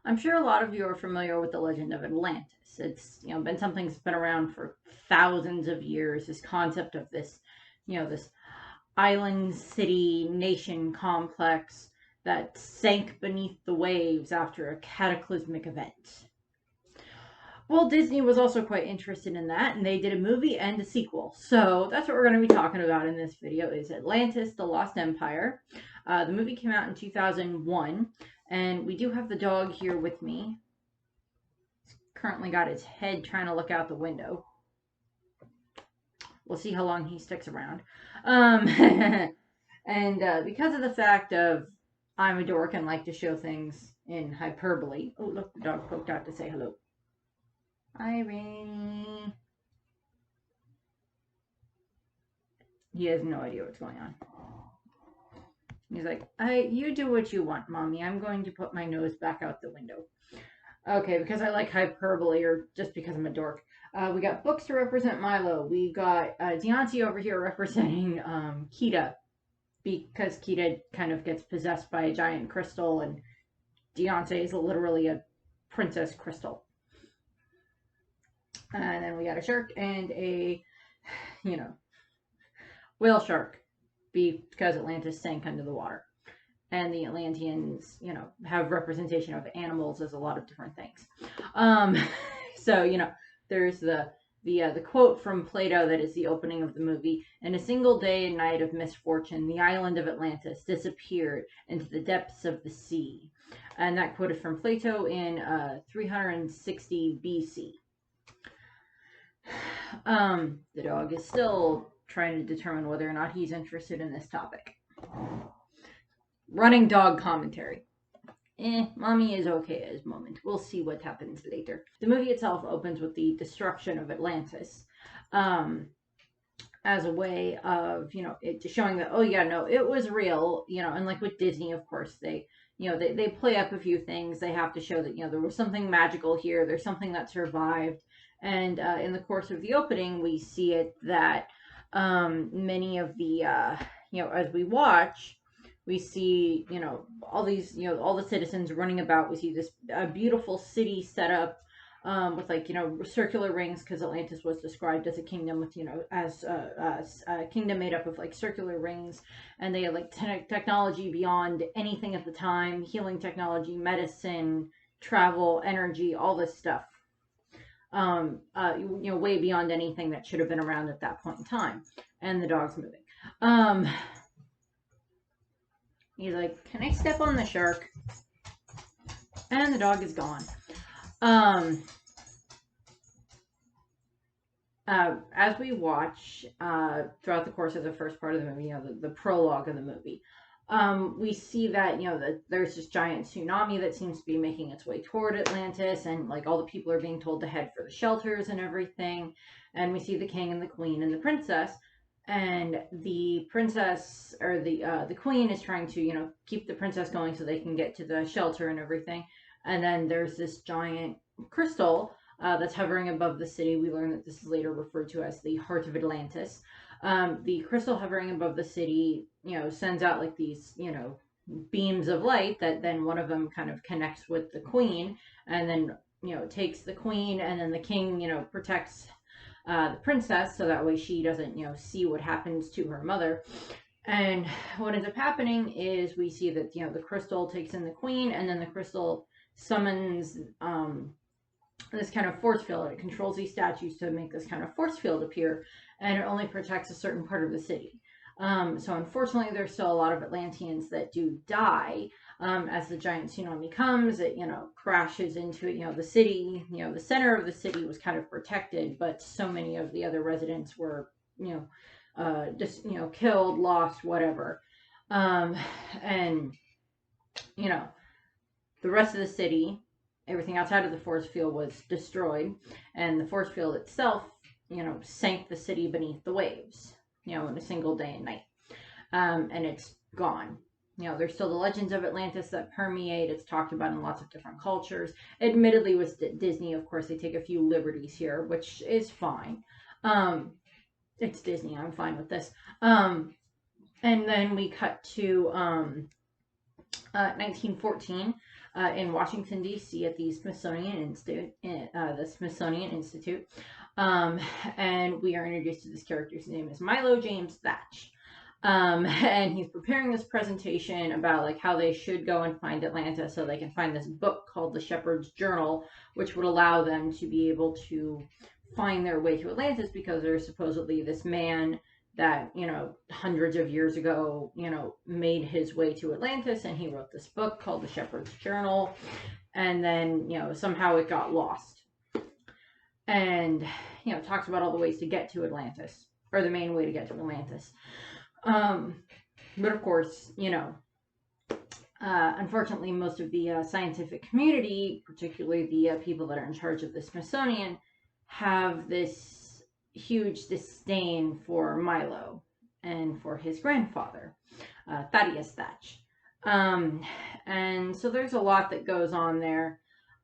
I'm sure a lot of you are familiar with the legend of Atlantis. It's, been something that's been around for thousands of years. This concept of this island city nation complex that sank beneath the waves after a cataclysmic event. Well, Disney was also quite interested in that, and they did a movie and a sequel. So that's what we're going to be talking about in this video: is Atlantis: The Lost Empire. The movie came out in 2001, and we do have the dog here with me. He's currently got his head trying to look out the window. We'll see how long he sticks around. And because of the fact of I'm a dork and like to show things in hyperbole. Oh, look, the dog poked out to say hello. Hi, Rainy. He has no idea what's going on. He's like, you do what you want, Mommy. I'm going to put my nose back out the window. Okay, because I like hyperbole, or just because I'm a dork. We got books to represent Milo. We got Deontay over here representing Kita, because Kita kind of gets possessed by a giant crystal, and Deontay is literally a princess crystal. And then we got a shark and a, whale shark, because Atlantis sank under the water. And the Atlanteans, have representation of animals as a lot of different things. So, there's the quote from Plato that is the opening of the movie. In a single day and night of misfortune, the island of Atlantis disappeared into the depths of the sea. And that quote is from Plato in 360 BC. The dog is still trying to determine whether or not he's interested in this topic. Running dog commentary. Mommy is okay at this moment. We'll see what happens later. The movie itself opens with the destruction of Atlantis, as a way of, it showing that, oh yeah, no, it was real, and like with Disney, of course, they play up a few things. They have to show that, there was something magical here. There's something that survived. And in the course of the opening, we see it that many of the, as we watch, we see, all these, all the citizens running about. We see this beautiful city set up with, like, circular rings, because Atlantis was described as a kingdom with, as a kingdom made up of, like, circular rings. And they had, like, technology beyond anything at the time: healing technology, medicine, travel, energy, all this stuff. Way beyond anything that should have been around at that point in time. And the dog's moving. He's like, can I step on the shark? And the dog is gone. As we watch throughout the course of the first part of the movie, the prologue of the movie, we see that, that there's this giant tsunami that seems to be making its way toward Atlantis, and, like, all the people are being told to head for the shelters and everything. And we see the king and the queen and the princess, and the princess, or the queen, is trying to, keep the princess going so they can get to the shelter and everything. And then there's this giant crystal that's hovering above the city. We learn that this is later referred to as the heart of Atlantis. The crystal hovering above the city, sends out, like, these, beams of light that then one of them kind of connects with the queen, and then, takes the queen, and then the king, protects the princess, so that way she doesn't, see what happens to her mother. And what ends up happening is we see that, the crystal takes in the queen, and then the crystal summons this kind of force field. It controls these statues to make this kind of force field appear, and it only protects a certain part of the city. So unfortunately, there's still a lot of Atlanteans that do die. As the giant tsunami comes, it, crashes into it. The city, the center of the city was kind of protected, but so many of the other residents were, just, killed, lost, whatever. And, the rest of the city, everything outside of the force field was destroyed, and the force field itself, sank the city beneath the waves, in a single day and night. And it's gone. There's still the legends of Atlantis that permeate. It's talked about in lots of different cultures. Admittedly, with Disney, of course, they take a few liberties here, which is fine. It's Disney. I'm fine with this. And then we cut to 1914. in Washington, D.C. at the Smithsonian Institute. And we are introduced to this character. His name is Milo James Thatch. And he's preparing this presentation about like how they should go and find Atlantis so they can find this book called the Shepherd's Journal, which would allow them to be able to find their way to Atlantis, because there's supposedly this man that, you know, hundreds of years ago, you know, made his way to Atlantis, and he wrote this book called the Shepherd's Journal, and then, you know, somehow it got lost. And, you know, talks about all the ways to get to Atlantis, or the main way to get to Atlantis. But of course, you know, unfortunately, most of the scientific community, particularly the people that are in charge of the Smithsonian, have this huge disdain for Milo and for his grandfather, Thaddeus Thatch. And so there's a lot that goes on there.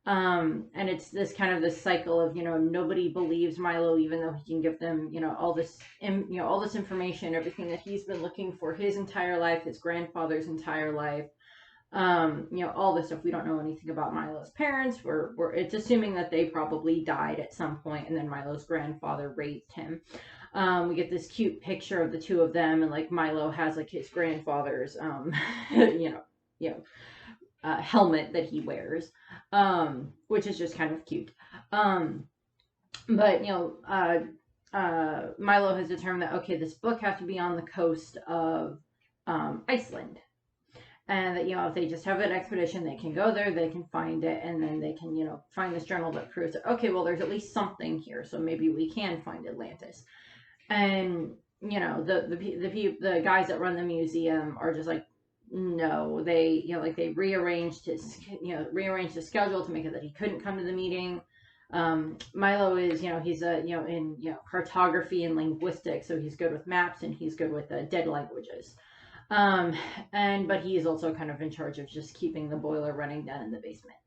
And it's this kind of this cycle of, you know, nobody believes Milo, even though he can give them, you know, all this information, everything that he's been looking for his entire life, his grandfather's entire life. You know, all this stuff. We don't know anything about Milo's parents. It's assuming that they probably died at some point, and then Milo's grandfather raised him. We get this cute picture of the two of them, and like Milo has like his grandfather's, helmet that he wears, which is just kind of cute. But you know, Milo has determined that, okay, this book has to be on the coast of Iceland. And that, you know, if they just have an expedition, they can go there, they can find it, and then they can, you know, find this journal that proves that, okay, well, there's at least something here, so maybe we can find Atlantis. And, you know, the guys that run the museum are just like, no, they, you know, like they rearranged his schedule to make it that he couldn't come to the meeting. Milo is, you know, he's in cartography and linguistics, so he's good with maps and he's good with dead languages. But he is also kind of in charge of just keeping the boiler running down in the basement.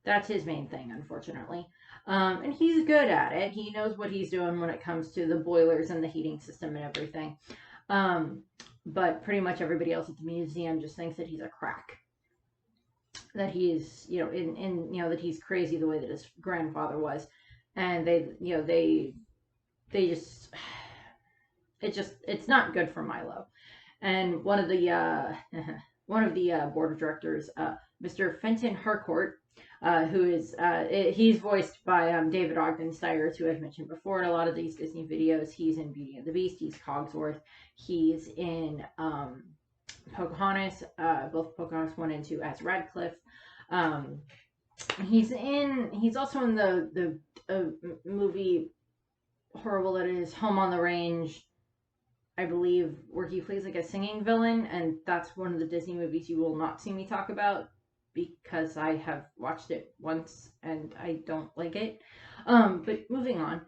That's his main thing, unfortunately. And he's good at it. He knows what he's doing when it comes to the boilers and the heating system and everything. But pretty much everybody else at the museum just thinks that he's a crack. That he's, you know, that he's crazy the way that his grandfather was. And it's not good for Milo. And one of the board of directors, Mr. Fenton Harcourt, who is he's voiced by David Ogden Stiers, who I've mentioned before in a lot of these Disney videos. He's in Beauty and the Beast. He's Cogsworth. He's in Pocahontas, both Pocahontas 1 and 2 as Radcliffe. He's also in the movie, horrible that is, Home on the Range, I believe, where he plays like a singing villain, and that's one of the Disney movies you will not see me talk about because I have watched it once and I don't like it. But moving on,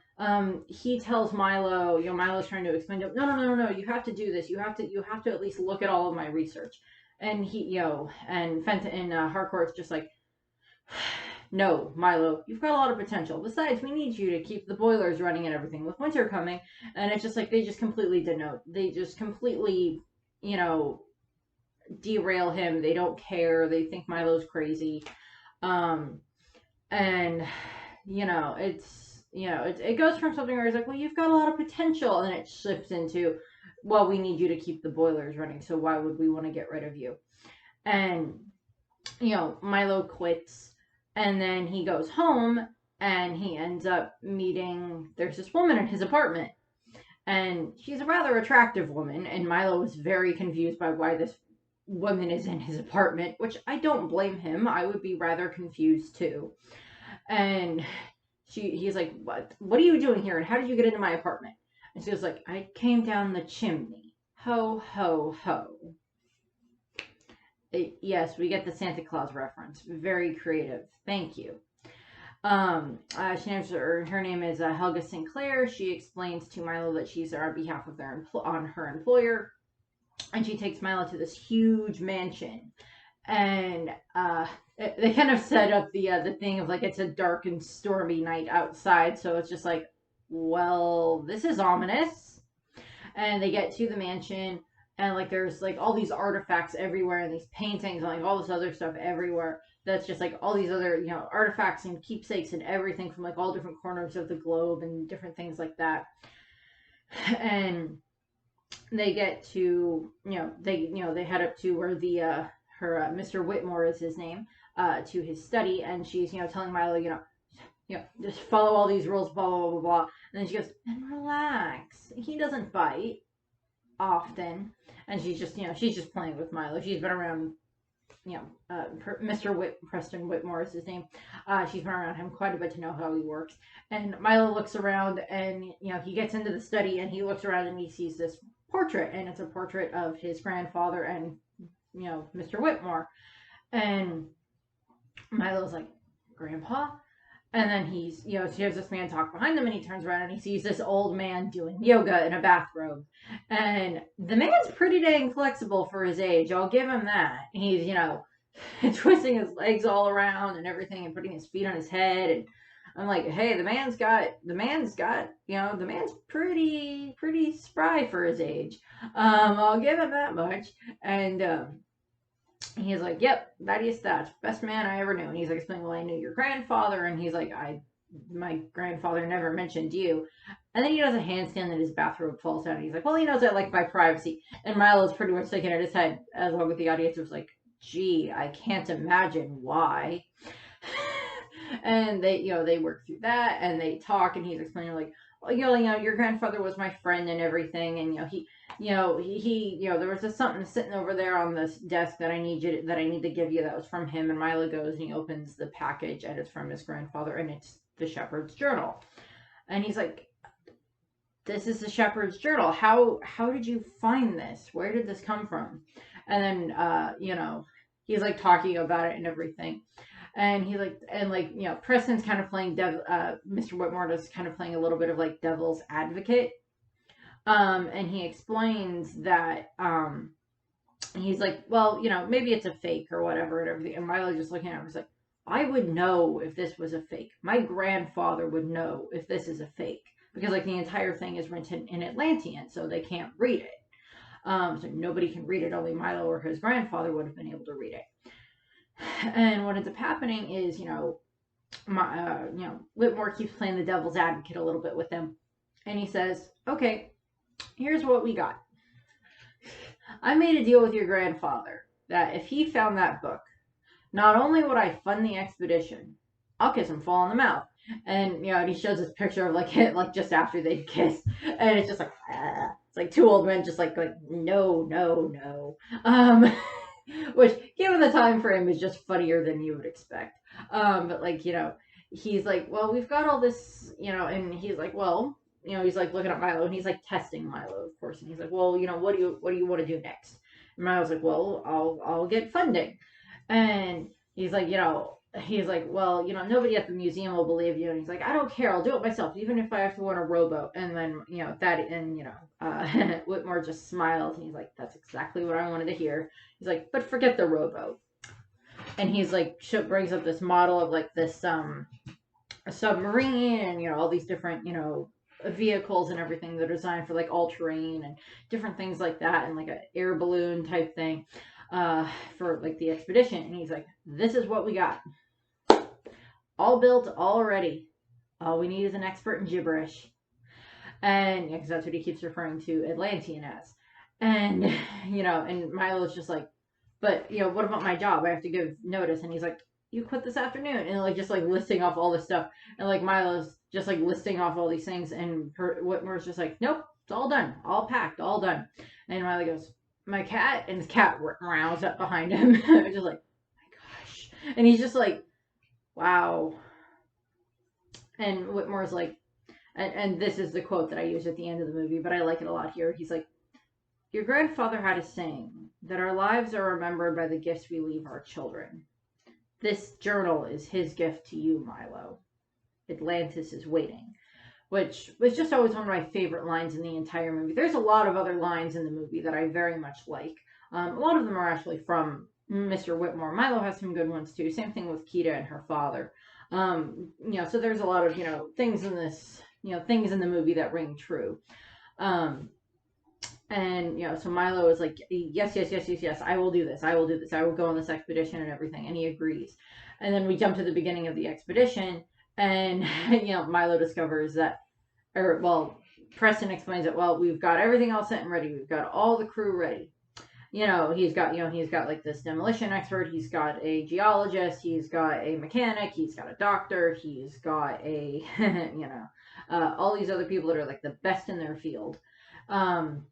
he tells Milo, you know, Milo's trying to explain to him, no, you have to do this. You have to at least look at all of my research. And he, you know, and Fenton and Harcourt's just like, no, Milo, you've got a lot of potential. Besides, we need you to keep the boilers running and everything with winter coming. And it's just like, they just completely you know, derail him. They don't care. They think Milo's crazy. And, you know, it goes from something where he's like, well, you've got a lot of potential. And then it shifts into, well, we need you to keep the boilers running. So why would we want to get rid of you? And, you know, Milo quits. And then he goes home and he ends up meeting, there's this woman in his apartment. And she's a rather attractive woman. And Milo is very confused by why this woman is in his apartment, which I don't blame him. I would be rather confused too. And he's like, what are you doing here? And how did you get into my apartment? And she was like, I came down the chimney. Ho, ho, ho. Yes, we get the Santa Claus reference. Very creative. Thank you. Her name is Helga Sinclair. She explains to Milo that she's there on behalf of her employer, and she takes Milo to this huge mansion. And they kind of set up the thing of like, it's a dark and stormy night outside, so it's just like, well, this is ominous. And they get to the mansion. and like there's like all these artifacts everywhere and these paintings and like all this other stuff everywhere. That's just like all these other, you know, artifacts and keepsakes and everything from like all different corners of the globe and different things like that. And they get to, they head up to where the Mr. Whitmore is his name, to his study, and she's, telling Milo, just follow all these rules, blah blah blah blah. And then she goes, and relax. He doesn't bite often, and she's just playing with Milo. She's been around, Preston Whitmore is his name. She's been around him quite a bit to know how he works. And Milo looks around, and he gets into the study, and he looks around and he sees this portrait, and it's a portrait of his grandfather and Mr. Whitmore. And Milo's like, Grandpa? And then he hears this man talk behind them, and he turns around and he sees this old man doing yoga in a bathrobe. And the man's pretty dang flexible for his age. I'll give him that. He's, twisting his legs all around and everything and putting his feet on his head. And I'm like, hey, the man's pretty spry for his age. I'll give him that much. And, he's like, yep, that is that. Best man I ever knew. And he's like explaining, well, I knew your grandfather. And he's like, my grandfather never mentioned you. And then he does a handstand and his bathrobe falls down. And he's like, well, he knows I like my privacy. And Milo's pretty much thinking in his head, as well with the audience, it was like, gee, I can't imagine why. And they work through that and they talk, and he's explaining like, well, your grandfather was my friend and everything, and he there was just something sitting over there on this desk that I need to give you that was from him. And Milo goes and he opens the package, and it's from his grandfather, and it's the Shepherd's Journal. And he's like, this is the Shepherd's Journal. How did you find this? Where did this come from? And then he's like talking about it and everything. And he's like, Preston's kind of playing Mr. Whitmore is kind of playing a little bit of like devil's advocate. And he explains that, he's like, well, maybe it's a fake or whatever and everything. And Milo just looking at him was like, I would know if this was a fake. My grandfather would know if this is a fake, because like the entire thing is written in Atlantean, so they can't read it. So nobody can read it. Only Milo or his grandfather would have been able to read it. And what ends up happening is, Whitmore keeps playing the devil's advocate a little bit with them. And he says, okay, here's what we got. I made a deal with your grandfather that if he found that book, not only would I fund the expedition, I'll kiss him full in the mouth. And, and he shows this picture of like it, like just after they kiss. And it's just like, it's like two old men just like no. Which, given the time frame, is just funnier than you would expect. But like, he's like, well, we've got all this, and he's like, well, he's like looking at Milo, and he's like testing Milo, of course. And he's like, well, what do you want to do next? And Milo's like, well, I'll get funding. And he's like, well, nobody at the museum will believe you. And he's like, I don't care. I'll do it myself, even if I have to go on a rowboat. And then, Whitmore just smiles, and he's like, that's exactly what I wanted to hear. He's like, but forget the rowboat. And he's like, brings up this model of like this, a submarine, and, all these different, vehicles and everything that are designed for like all terrain and different things like that, and like an air balloon type thing, for like the expedition. And he's like, this is what we got. All built, all ready. All we need is an expert in gibberish. And because that's what he keeps referring to Atlantean as. And, and Milo's just like, but, what about my job? I have to give notice. And he's like, you quit this afternoon. And like, just like listing off all this stuff. And like, Milo's just like listing off all these things. And Whitmore's just like, nope, it's all done. All packed, all done. And Milo goes, my cat? And his cat rounds up behind him. Just like, my gosh. And he's just like, wow. And Whitmore's like, and this is the quote that I use at the end of the movie, but I like it a lot here. He's like, your grandfather had a saying that our lives are remembered by the gifts we leave our children. This journal is his gift to you, Milo. Atlantis is waiting. Which was just always one of my favorite lines in the entire movie. There's a lot of other lines in the movie that I very much like. A lot of them are actually from Mr. Whitmore. Milo has some good ones too. Same thing with Kita and her father. So there's a lot of, things in this, things in the movie that ring true. And so Milo is like, yes, yes, yes, yes, yes, I will do this. I will do this. I will go on this expedition and everything. And he agrees. And then we jump to the beginning of the expedition, and Milo discovers that, or well, Preston explains it. Well, we've got everything all set and ready. We've got all the crew ready. He's got like this demolition expert. He's got a geologist. He's got a mechanic. He's got a doctor. He's got a all these other people that are like the best in their field. And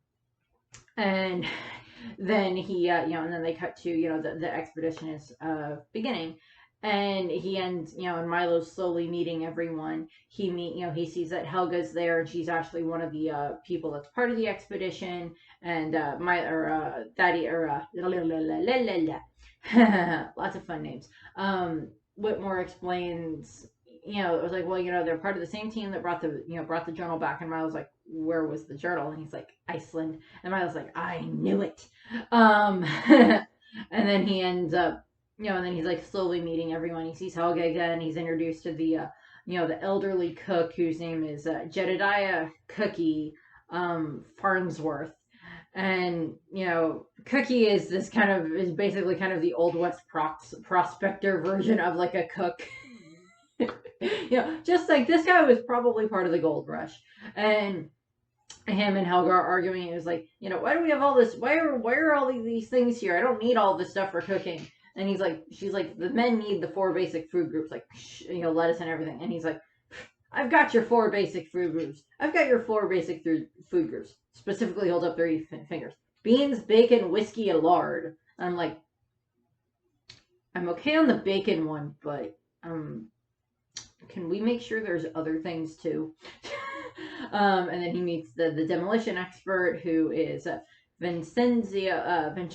then and then they cut to the expedition is beginning, and he ends and Milo's slowly meeting everyone. He sees that Helga's there, and she's actually one of the people that's part of the expedition. And Thaddy lots of fun names. Whitmore explains, it was like, well, they're part of the same team that brought the journal back. And Milo's like, where was the journal? And he's like, Iceland. And Milo's like, I knew it. And then he ends up, and then he's like slowly meeting everyone. He sees Helga again. He's introduced to the the elderly cook, whose name is Jedediah Cookie Farnsworth. And Cookie is basically kind of the Old West prospector version of like a cook. Just like this guy was probably part of the gold rush. And him and Helga are arguing. It was like, why do we have all this? Why are all these things here? I don't need all this stuff for cooking. And she's like, the men need the 4 basic food groups, like, lettuce and everything. And he's like, I've got your 4 basic food groups. I've got your 4 basic food groups. Specifically holds up 3 fingers: beans, bacon, whiskey, and lard. And I'm like, I'm okay on the bacon one, but can we make sure there's other things too? And then he meets the demolition expert, who is Vincenzo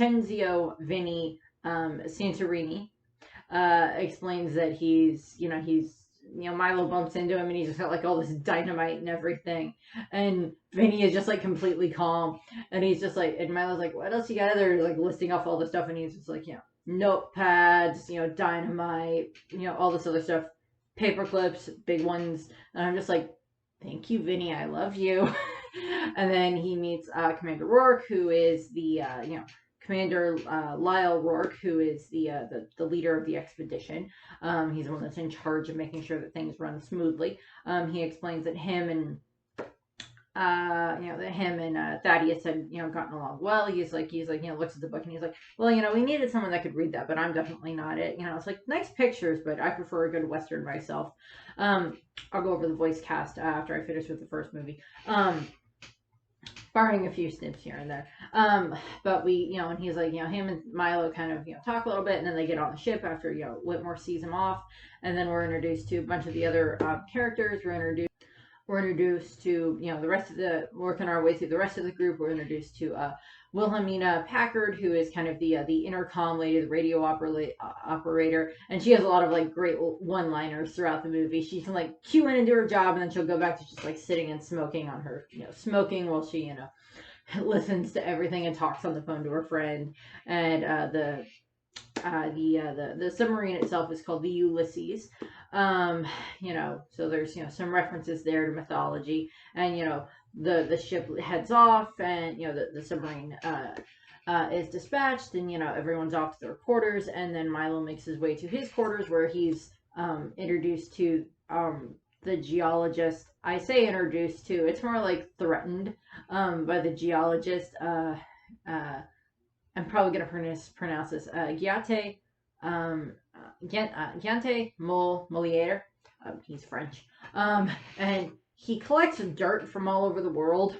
Vinny Santorini. Explains that he's Milo bumps into him, and he's just got like all this dynamite and everything. And Vinny is just like completely calm, and he's just like, and Milo's like, what else you got? They're like listing off all the stuff, and he's just like, notepads, dynamite, all this other stuff, paper clips, big ones. And I'm just like, thank you, Vinny, I love you. And then he meets Commander Rourke, who is the Commander Lyle Rourke, who is the leader of the expedition. He's the one that's in charge of making sure that things run smoothly. He explains that him and Thaddeus had gotten along well. He's like looks at the book, and he's like, well, we needed someone that could read that, but I'm definitely not it. It's like nice pictures, but I prefer a good Western myself. I'll go over the voice cast after I finish with the first movie. Barring a few snips here and there. But we, and he's like, him and Milo kind of, talk a little bit, and then they get on the ship after, Whitmore sees him off. And then we're introduced to a bunch of the other characters. We're introduced to, the rest of working our way through the rest of the group. We're introduced to Wilhelmina Packard, who is kind of the intercom lady, the radio operator. And she has a lot of like great one-liners throughout the movie. She can like cue in and do her job, and then she'll go back to just like sitting and smoking on her, smoking while she, listens to everything and talks on the phone to her friend. And the submarine itself is called the Ulysses. So there's some references there to mythology. And the ship heads off, and the submarine is dispatched, and everyone's off to their quarters. And then Milo makes his way to his quarters, where he's introduced to the geologist. I say introduced to, it's more like threatened by the geologist. I'm probably going to pronounce this. Giante Moliere. He's French. And he collects dirt from all over the world,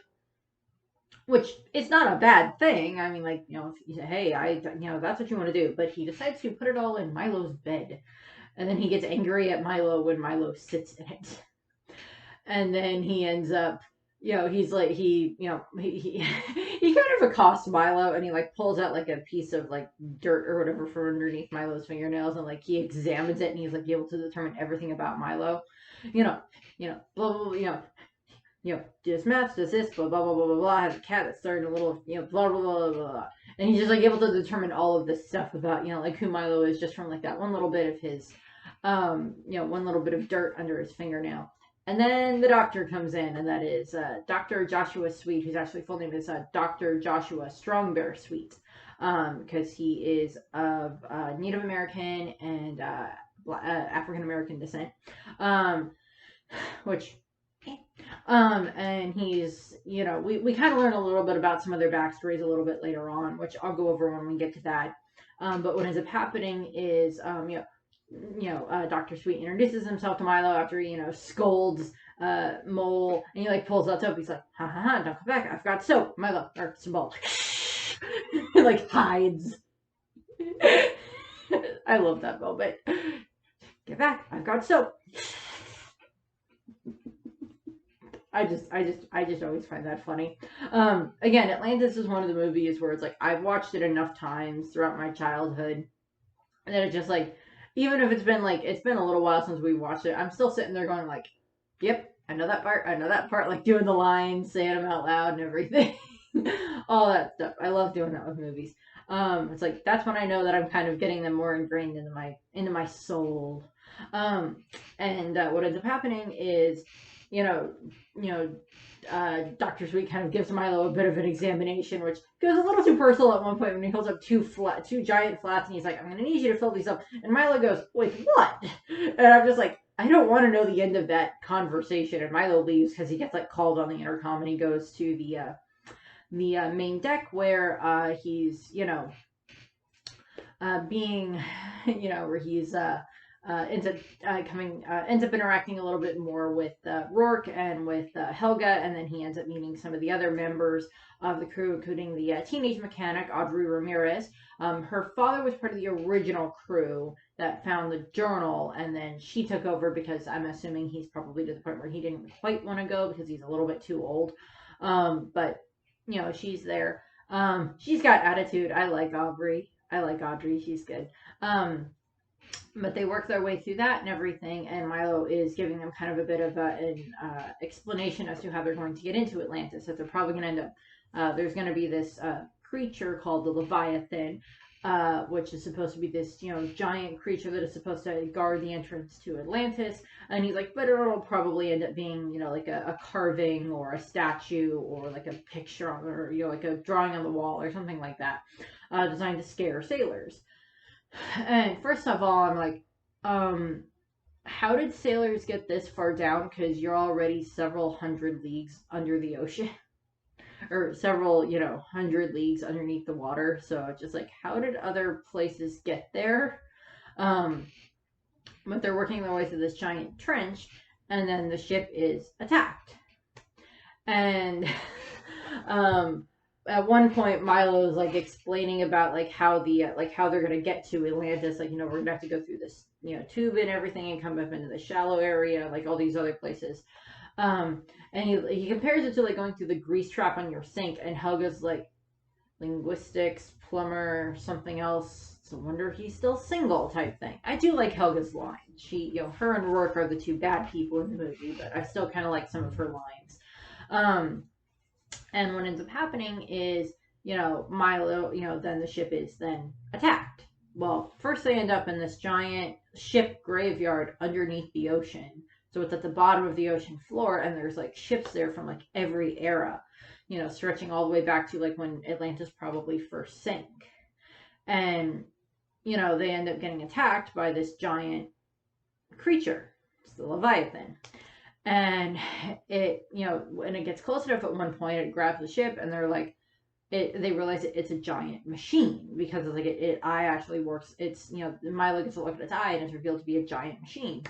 which is not a bad thing. I mean, like, hey, that's what you want to do. But he decides to put it all in Milo's bed. And then he gets angry at Milo when Milo sits in it. And then he ends up, he's like, he kind of accosts Milo, and he like pulls out like a piece of like dirt or whatever from underneath Milo's fingernails, and like he examines it, and he's like able to determine everything about Milo. Blah, blah, blah, does maths, does this, blah, blah, blah, blah, blah, blah, has a cat that's starting a little, blah, blah, blah, blah, blah. And he's just like able to determine all of this stuff about, like who Milo is, just from like that one little bit of his, one little bit of dirt under his fingernail. And then the doctor comes in, and that is Dr. Joshua Sweet, whose actually full name is Dr. Joshua Strongbear Sweet, because he is of Native American and African American descent, which, and he's, we kind of learn a little bit about some of their backstories a little bit later on, which I'll go over when we get to that. But what ends up happening is, Dr. Sweet introduces himself to Milo after he, scolds Mole, and he like pulls out soap. He's like, ha ha ha, don't come back, I've got soap. Milo, or Symbol, like hides. I love that moment. Get back, I've got soap. I just always find that funny. Again, Atlantis is one of the movies where it's like, I've watched it enough times throughout my childhood that it's just like, even if it's been a little while since we watched it, I'm still sitting there going like, yep, I know that part, like doing the lines, saying them out loud and everything. All that stuff. I love doing that with movies. It's like, that's when I know that I'm kind of getting them more ingrained into my soul. And what ends up happening is, Dr. Sweet kind of gives Milo a bit of an examination, which goes a little too personal at one point when he holds up two giant flats, and he's like, I'm going to need you to fill these up. And Milo goes, wait, what? And I'm just like, I don't want to know the end of that conversation. And Milo leaves because he gets like called on the intercom, and he goes to the main deck where he's, being, where he's ends up interacting a little bit more with Rourke and with Helga, and then he ends up meeting some of the other members of the crew, including the teenage mechanic Audrey Ramirez. Her father was part of the original crew that found the journal, and then she took over because I'm assuming he's probably to the point where he didn't quite want to go because he's a little bit too old. But she's there. She's got attitude. I like Audrey. She's good. But they work their way through that and everything, and Milo is giving them kind of a bit of an explanation as to how they're going to get into Atlantis. That they're probably going to end up, there's going to be this creature called the Leviathan, which is supposed to be this, giant creature that is supposed to guard the entrance to Atlantis. And he's like, but it'll probably end up being, like a carving or a statue or like a picture on, or, like a drawing on the wall or something like that, designed to scare sailors. And first of all, I'm like, how did sailors get this far down? Because you're already several hundred leagues under the ocean. Or several, 100 leagues underneath the water. So it's just like, how did other places get there? But they're working their way through this giant trench, and then the ship is attacked. And at one point, Milo is like explaining about like how how they're gonna get to Atlantis. Like, we're gonna have to go through this, tube and everything, and come up into the shallow area, like all these other places. And he compares it to like going through the grease trap on your sink, and Helga's like, linguistics, plumber, something else. It's a wonder if he's still single type thing. I do like Helga's line. She, her and Rourke are the two bad people in the movie, but I still kind of like some of her lines. And what ends up happening is, Milo, then the ship is then attacked. Well, first they end up in this giant ship graveyard underneath the ocean. So it's at the bottom of the ocean floor, and there's like ships there from like every era, stretching all the way back to like when Atlantis probably first sank. And, they end up getting attacked by this giant creature. It's the Leviathan. And it, when it gets close enough at one point, it grabs the ship, and they're like, they realize it's a giant machine, because it's like its eye actually works. It's, Milo gets a look at its eye, and it's revealed to be a giant machine.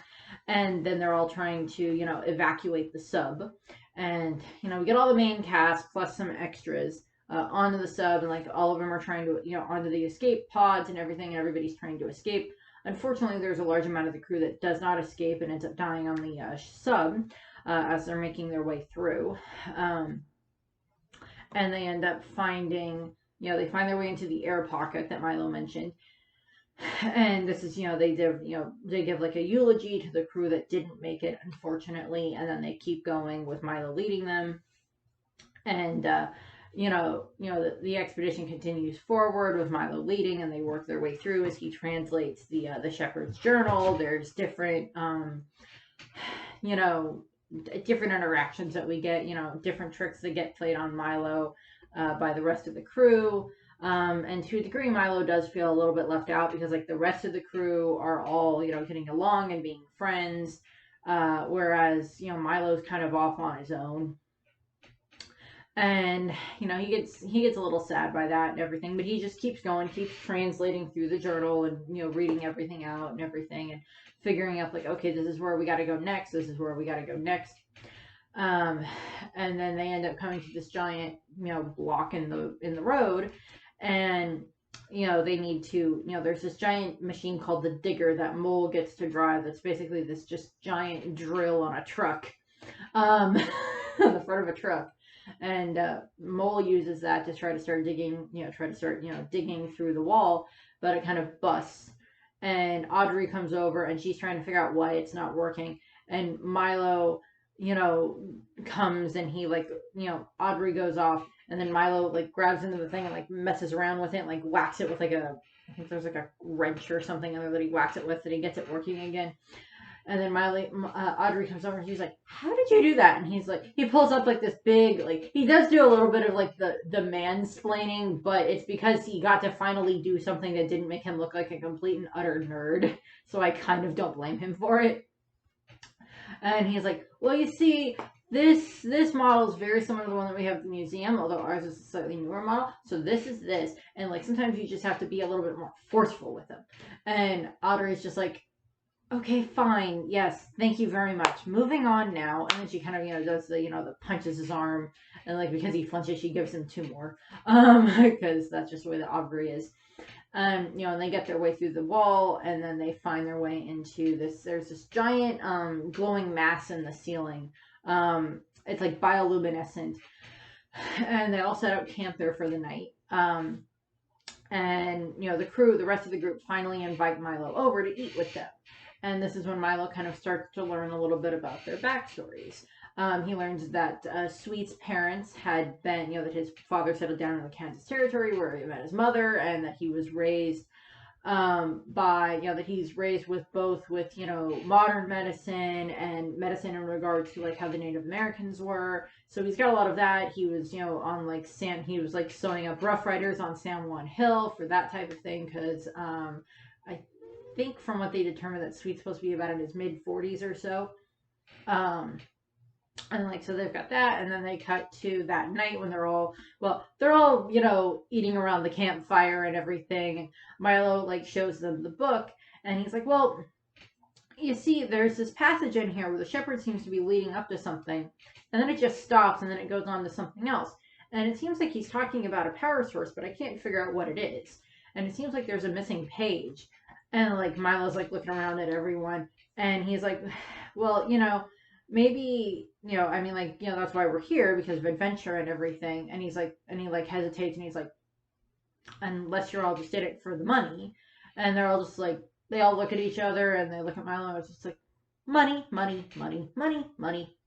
And then they're all trying to, evacuate the sub. And, we get all the main cast plus some extras onto the sub, and like all of them are trying to, onto the escape pods and everything, and everybody's trying to escape. Unfortunately, there's a large amount of the crew that does not escape and ends up dying on the sub as they're making their way through. And they end up finding, they find their way into the air pocket that Milo mentioned. And this is, they give like a eulogy to the crew that didn't make it, unfortunately. And then they keep going with Milo leading them. And, the expedition continues forward with Milo leading, and they work their way through as he translates the shepherd's journal. There's different, different interactions that we get, different tricks that get played on Milo by the rest of the crew. And to a degree, Milo does feel a little bit left out because like the rest of the crew are all, getting along and being friends. Whereas, Milo's kind of off on his own. And he gets a little sad by that and everything, but he just keeps going, keeps translating through the journal and reading everything out and everything and figuring out like, okay, this is where we got to go next, this is where we got to go next. And then they end up coming to this giant block in the road, and they need to, there's this giant machine called the digger that Mole gets to drive, that's basically this just giant drill on a truck, on the front of a truck. And Mole uses that to try to start digging, digging through the wall, but it kind of busts. And Audrey comes over and she's trying to figure out why it's not working. And Milo, comes and he like, Audrey goes off, and then Milo like grabs into the thing and like messes around with it and like whacks it with like I think there's like a wrench or something in there that he whacks it with, and he gets it working again. And then Audrey comes over and she's like, how did you do that? And he's like, he pulls up like this big, like, he does do a little bit of like the mansplaining, but it's because he got to finally do something that didn't make him look like a complete and utter nerd. So I kind of don't blame him for it. And he's like, well, you see, this model is very similar to the one that we have at the museum, although ours is a slightly newer model. So this is this. And like, sometimes you just have to be a little bit more forceful with them. And Audrey's just like, okay, fine. Yes, thank you very much. Moving on now. And then she kind of, does the punches his arm. And like, because he flinches, she gives him 2 more. Because that's just the way that Aubrey is. And they get their way through the wall, and then they find their way into this. There's this giant glowing mass in the ceiling. It's like bioluminescent. And they all set up camp there for the night. And the rest of the group finally invite Milo over to eat with them. And this is when Milo kind of starts to learn a little bit about their backstories. He learns that Sweet's parents had been, that his father settled down in the Kansas territory where he met his mother, and that he was raised that he's raised with modern medicine and medicine in regards to like how the Native Americans were. So he's got a lot of that. He was, on like he was like sewing up Rough Riders on San Juan Hill for that type of thing, because I think from what they determined that Sweet's supposed to be about in his mid-40s or so. And like, so they've got that, and then they cut to that night when they're all eating around the campfire and everything. And Milo like shows them the book, and he's like, well, you see, there's this passage in here where the shepherd seems to be leading up to something, and then it just stops, and then it goes on to something else. And it seems like he's talking about a power source, but I can't figure out what it is. And it seems like there's a missing page. And like Milo's like looking around at everyone, and he's like, well, maybe, that's why we're here, because of adventure and everything. And he's like, and he like hesitates, and he's like, unless you're all just in it for the money. And they're all just like, they all look at each other, and they look at Milo, and it's just like, money, money, money, money, money.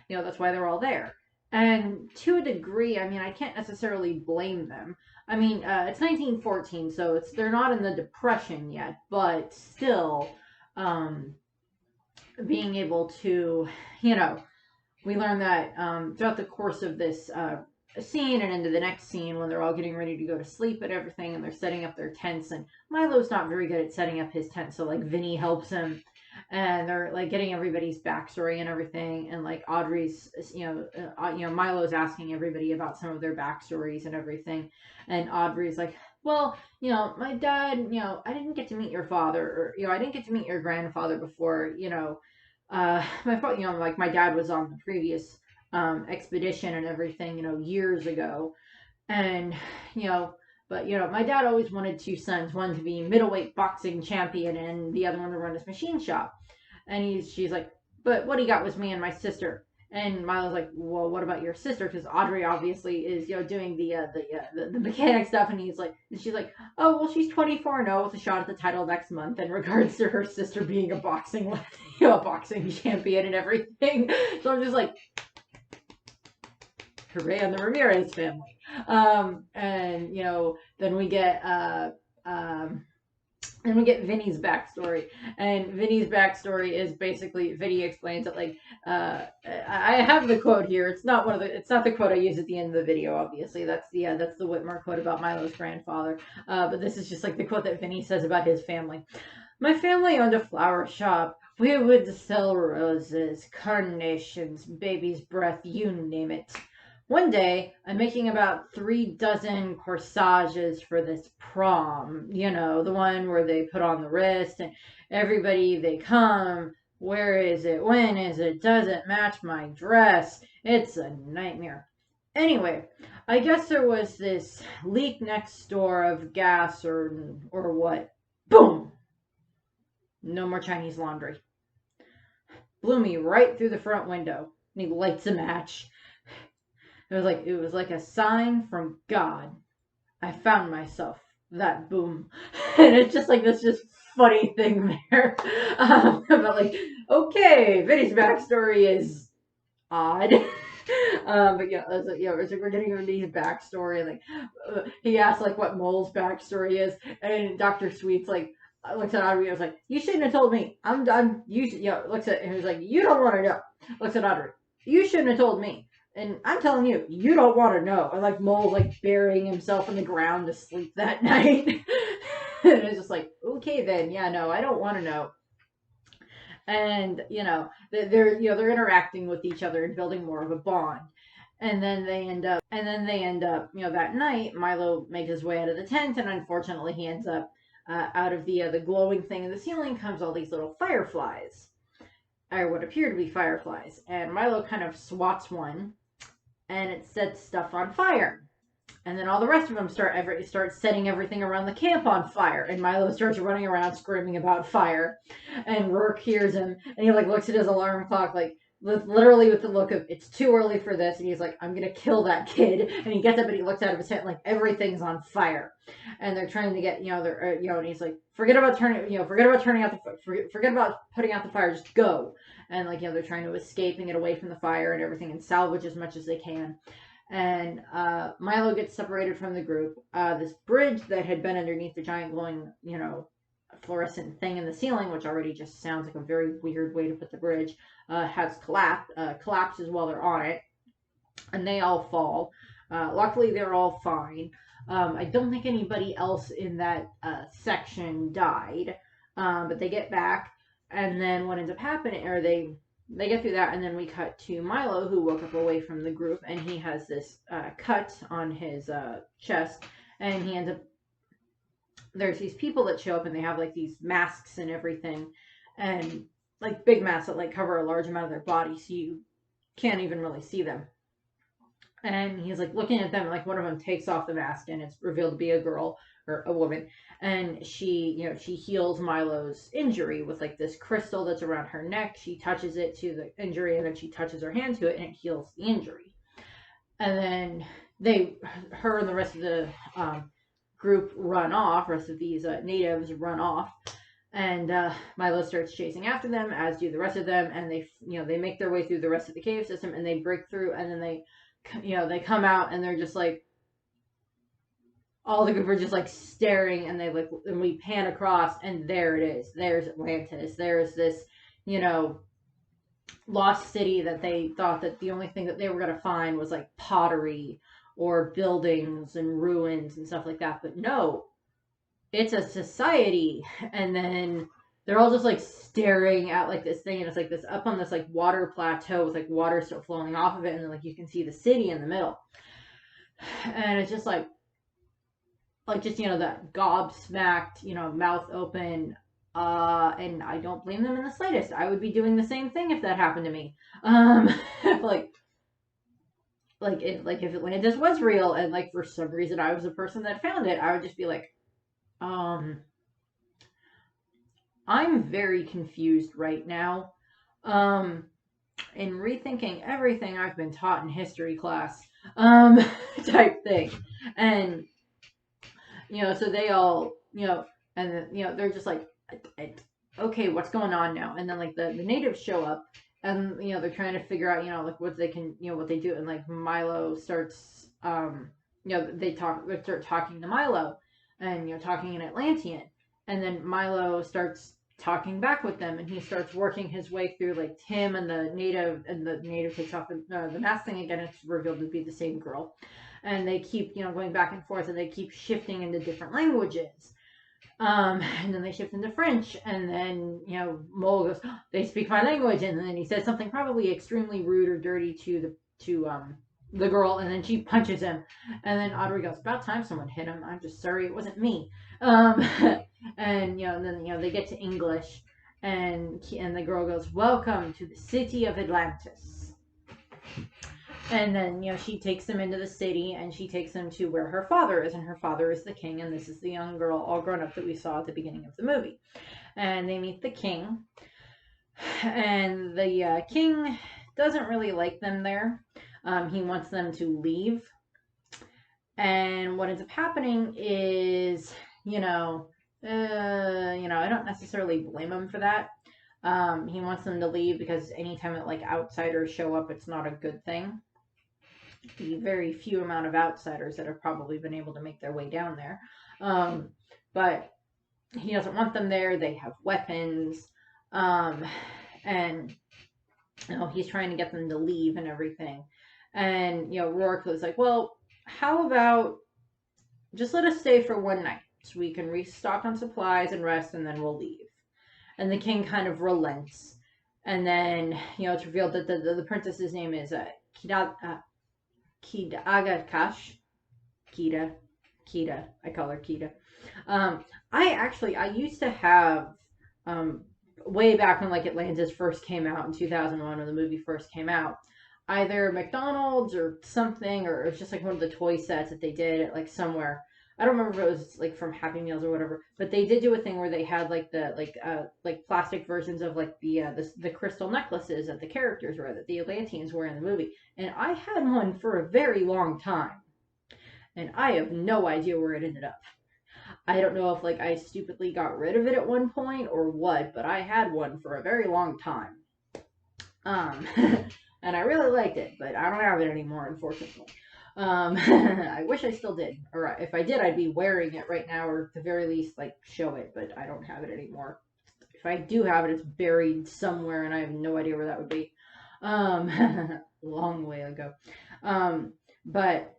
That's why they're all there. And to a degree, I can't necessarily blame them. It's 1914, so they're not in the Depression yet, but still, being able to, we learn that throughout the course of this scene and into the next scene, when they're all getting ready to go to sleep and everything, and they're setting up their tents, and Milo's not very good at setting up his tent, so like Vinny helps him, and they're like getting everybody's backstory and everything, and like Audrey's, Milo's asking everybody about some of their backstories and everything, and Audrey's like, well, my dad, I didn't get to meet your father, or I didn't get to meet your grandfather before, my dad was on the previous expedition and everything, years ago, and but my dad always wanted 2 sons, one to be middleweight boxing champion and the other one to run his machine shop. And she's like, but what he got was me and my sister. And Milo's like, well, what about your sister? Because Audrey obviously is doing the mechanic stuff, and she's like, oh, well, she's 24-0 with a shot at the title next month, in regards to her sister being a boxing champion and everything. So I'm just like, hooray on the Ramirez family. And then we get And we get Vinny's backstory, and Vinny's backstory is basically Vinny explains that like I have the quote here. It's not the quote I use at the end of the video. Obviously, that's the Whitmer quote about Milo's grandfather. But this is just like the quote that Vinny says about his family. My family owned a flower shop. We would sell roses, carnations, baby's breath, you name it. One day, I'm making about 3 dozen corsages for this prom. You know, the one where they put on the wrist and everybody they come. Where is it? When is it? Doesn't match my dress. It's a nightmare. Anyway, I guess there was this leak next door of gas or what. Boom! No more Chinese laundry. Blew me right through the front window. And he lights a match. It was like a sign from God. I found myself. That boom. And it's just like this just funny thing there. But like, okay, Vinny's backstory is odd. But yeah, it's like we're getting Vinny's backstory. Like, he asked like what Mole's backstory is, and Dr. Sweet's like looks at Audrey and was like, "You shouldn't have told me. I'm done. Looks at him. He's like, "You don't want to know." Looks at Audrey. "You shouldn't have told me." And I'm telling you, you don't want to know. And like Mole like burying himself in the ground to sleep that night. And it's just like, okay then, yeah, no, I don't want to know. And they're interacting with each other and building more of a bond. And then they end up that night Milo makes his way out of the tent, and unfortunately he ends up out of the glowing thing in the ceiling comes all these little fireflies, or what appear to be fireflies, and Milo kind of swats one, and it sets stuff on fire. And then all the rest of them start setting everything around the camp on fire, and Milo starts running around screaming about fire. And Rourke hears him, and he like looks at his alarm clock, like literally with the look of it's too early for this, and he's like, I'm gonna kill that kid. And he gets up and he looks out of his tent, like everything's on fire, and they're trying to get and he's like, forget about turning out forget about putting out the fire, just go. And like they're trying to escape and get away from the fire and everything and salvage as much as they can. And Milo gets separated from the group. This bridge that had been underneath the giant glowing, fluorescent thing in the ceiling, which already just sounds like a very weird way to put the bridge, has collapses while they're on it, and they all fall. Luckily, they're all fine. I don't think anybody else in that section died, but they get back, and then what ends up happening, or they get through that, and then we cut to Milo, who woke up away from the group, and he has this cut on his chest, and he ends up, there's these people that show up, and they have like these masks and everything, and like big masks that like cover a large amount of their body, so you can't even really see them. And he's like looking at them, like one of them takes off the mask, and it's revealed to be a girl or a woman, and she heals Milo's injury with like this crystal that's around her neck. She touches it to the injury, and then she touches her hand to it, and it heals the injury. And then her and the rest of the group run off. Rest of these natives run off, and Milo starts chasing after them, as do the rest of them, and they make their way through the rest of the cave system, and they break through, and then they come out, and they're just like, all the group are just like staring, and and we pan across, and there it is. There's Atlantis. There's this, lost city that they thought that the only thing that they were going to find was like pottery or buildings and ruins and stuff like that. But no, it's a society. And then they're all just like staring at like this thing, and it's like this up on this like water plateau with like water still flowing off of it, and then like you can see the city in the middle. And it's just like just that gobsmacked, mouth open, and I don't blame them in the slightest. I would be doing the same thing if that happened to me. If Atlantis was real, and like for some reason I was the person that found it, I would just be like, I'm very confused right now, in rethinking everything I've been taught in history class, type thing. And so they all, and then, they're just like, okay, what's going on now? And then like the natives show up, and they're trying to figure out, like what they can, what they do. And like Milo starts, they start talking to Milo, and talking in Atlantean, And then Milo starts talking back with them, and he starts working his way through like Tim and the native takes off the mask thing again. It's revealed to be the same girl, and they keep going back and forth, and they keep shifting into different languages. And then they shift into French, and then Mole goes, oh, "They speak my language," and then he says something probably extremely rude or dirty to the girl, and then she punches him, and then Audrey goes, "About time someone hit him. I'm just sorry it wasn't me." Um, and then they get to English, and the girl goes, "Welcome to the city of Atlantis." And then, she takes them into the city, and she takes them to where her father is, and her father is the king, and this is the young girl all grown up that we saw at the beginning of the movie. And they meet the king, and the king doesn't really like them there. He wants them to leave. And what ends up happening is, I don't necessarily blame him for that. He wants them to leave because anytime that like outsiders show up, it's not a good thing. The very few amount of outsiders that have probably been able to make their way down there. But he doesn't want them there. They have weapons. And he's trying to get them to leave and everything. And Rourke was like, "Well, how about just let us stay for one night so we can restock on supplies and rest, and then we'll leave." And the king kind of relents. And then it's revealed that the princess's name is Kidagakash. Kita. I call her Kita. I used to have way back when like Atlantis first came out in 2001, when the movie first came out, either McDonald's or something, or it was just like one of the toy sets that they did at like somewhere. I don't remember if it was like from Happy Meals or whatever, but they did do a thing where they had like the like plastic versions of like the crystal necklaces that the characters wear, that the Atlanteans were in the movie. And I had one for a very long time, and I have no idea where it ended up. I don't know if like I stupidly got rid of it at one point or what, but I had one for a very long time. And I really liked it, but I don't have it anymore, unfortunately. I wish I still did. Or if I did, I'd be wearing it right now, or at the very least, like, show it, but I don't have it anymore. If I do have it, it's buried somewhere, and I have no idea where that would be. Long way ago. But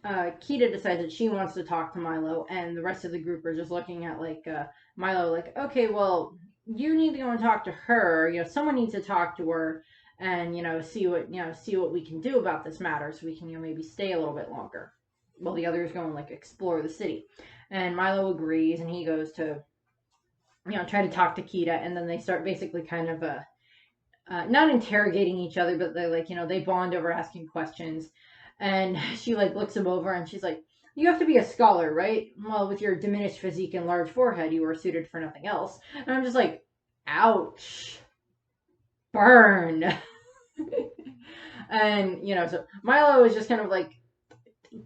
Kita decides that she wants to talk to Milo, and the rest of the group are just looking at, like, Milo, like, "Okay, well, you need to go and talk to her. Someone needs to talk to her, and see what we can do about this matter, so we can maybe stay a little bit longer." Well, the others go and like explore the city, and Milo agrees, and he goes to try to talk to Kita, and then they start basically kind of not interrogating each other, but they like they bond over asking questions. And she like looks him over, and she's like, "You have to be a scholar, right? Well, with your diminished physique and large forehead, you are suited for nothing else." And I'm just like, ouch, burn. And so Milo is just kind of like,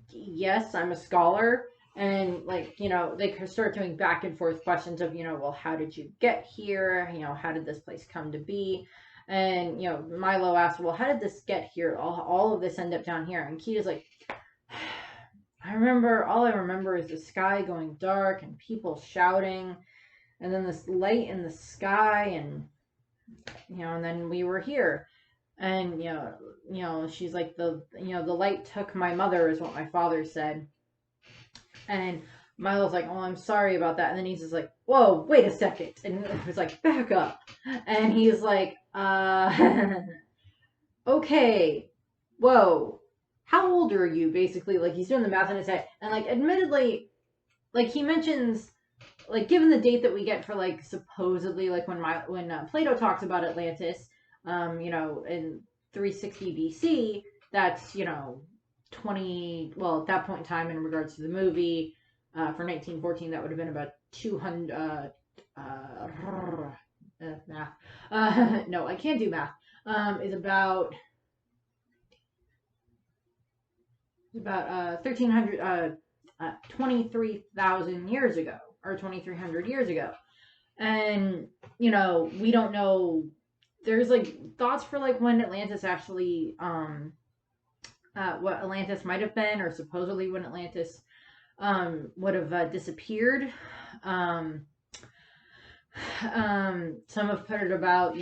"Yes, I'm a scholar." And like they start doing back and forth questions of well, how did you get here? How did this place come to be? And Milo asks, "Well, how did this get here? All of this end up down here?" And Kita's like, all I remember is the sky going dark and people shouting, and then this light in the sky, and and then we were here." And she's like, the light took my mother, is what my father said. And Milo's like, "Oh, I'm sorry about that." And then he's just like, "Whoa, wait a second." And it was like, "Back up." And he's like, "Okay, whoa, how old are you?" Basically, like he's doing the math in his head, and like admittedly, like he mentions, like given the date that we get for like supposedly like when Plato talks about Atlantis, in 360 BC, that's 20. Well, at that point in time, in regards to the movie, for 1914, that would have been about 200. Math. No, I can't do math. Is about 1300, 23,000 years ago, or 2,300 years ago. And we don't know. There's like thoughts for like when Atlantis actually what Atlantis might have been, or supposedly when Atlantis would have disappeared. Some have put it about,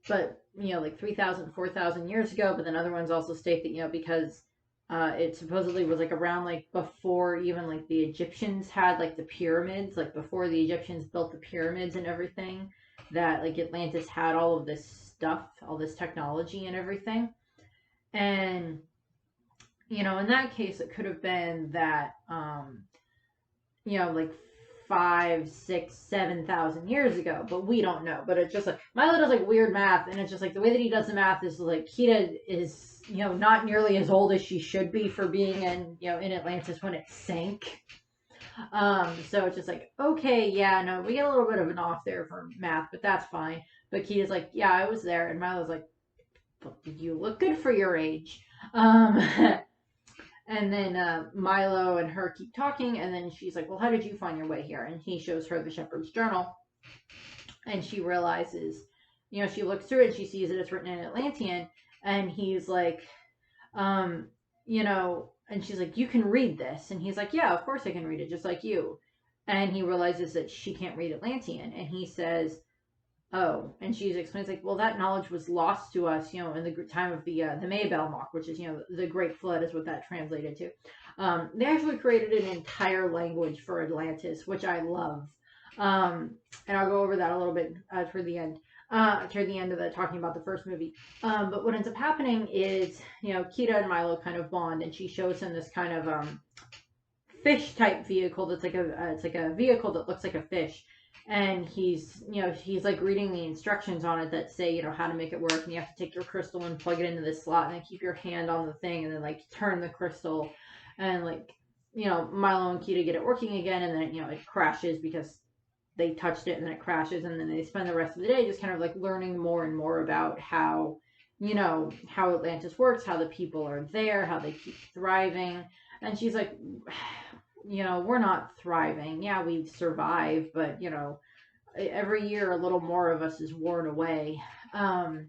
but, like 3,000, 4,000 years ago, but then other ones also state that, because it supposedly was like around like before even like the Egyptians had like the pyramids, like before the Egyptians built the pyramids and everything, that like Atlantis had all of this stuff, all this technology and everything. And, in that case, it could have been that, like 5, 6, 7,000 years ago, but we don't know. But it's just like Milo does like weird math, and it's just like the way that he does the math is like Kita is not nearly as old as she should be for being in Atlantis when it sank. So it's just like, okay, yeah, no, we get a little bit of an off there for math, but that's fine. But Kita's like, yeah, I was there, and Milo's like, but you look good for your age. And then Milo and her keep talking, and then she's like, well, how did you find your way here? And he shows her the Shepherd's Journal, and she realizes, she looks through it, and she sees that it's written in Atlantean, and he's like, and she's like, you can read this. And he's like, yeah, of course I can read it, just like you. And he realizes that she can't read Atlantean, and he says, oh, and she explains like, well, that knowledge was lost to us, in the time of the Maybell Mock, which is the Great Flood is what that translated to. They actually created an entire language for Atlantis, which I love, and I'll go over that a little bit toward the end of the talking about the first movie. But what ends up happening is Kita and Milo kind of bond, and she shows him this kind of fish type vehicle that's like it's like a vehicle that looks like a fish. And he's like reading the instructions on it that say, how to make it work. And you have to take your crystal and plug it into this slot and then keep your hand on the thing and then like turn the crystal. And like, Milo and Kita get it working again. And then, it crashes because they touched it and then it crashes. And then they spend the rest of the day just kind of like learning more and more about how, how Atlantis works, how the people are there, how they keep thriving. And she's like, we're not thriving. Yeah, we've survived, but, every year a little more of us is worn away. And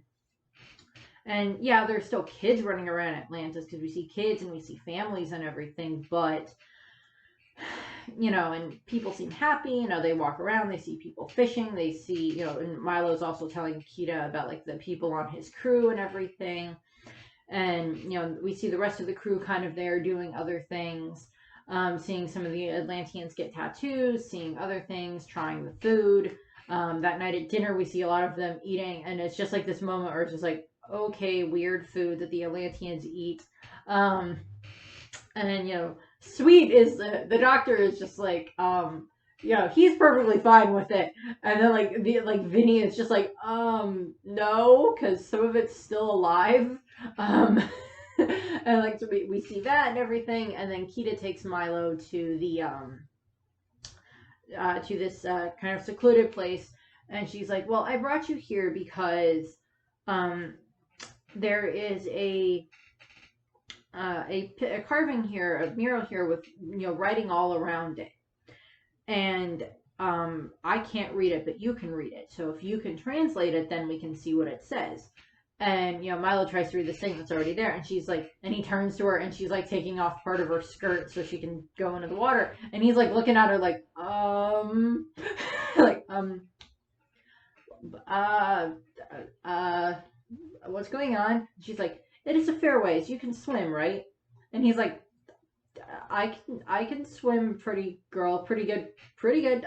yeah, there's still kids running around Atlantis because we see kids and we see families and everything, but, and people seem happy, they walk around, they see people fishing, they see, and Milo's also telling Kita about like the people on his crew and everything. And, we see the rest of the crew kind of there doing other things. Seeing some of the Atlanteans get tattoos, seeing other things, trying the food. That night at dinner, we see a lot of them eating, and it's just like this moment where it's just like, okay, weird food that the Atlanteans eat. And then, Sweet is the doctor is just like, he's perfectly fine with it. And then like Vinny is just like, no, because some of it's still alive. And like so we see that and everything, and then Kita takes Milo to the to this kind of secluded place, and she's like, well, I brought you here because there is a carving here, a mural here with writing all around it, and I can't read it, but you can read it, so if you can translate it, then we can see what it says. And, Milo tries to read this thing that's already there, and she's like, and he turns to her, and she's like taking off part of her skirt so she can go into the water, and he's like looking at her like, like, what's going on? She's like, it is a fairways, you can swim, right? And he's like, I can swim pretty good,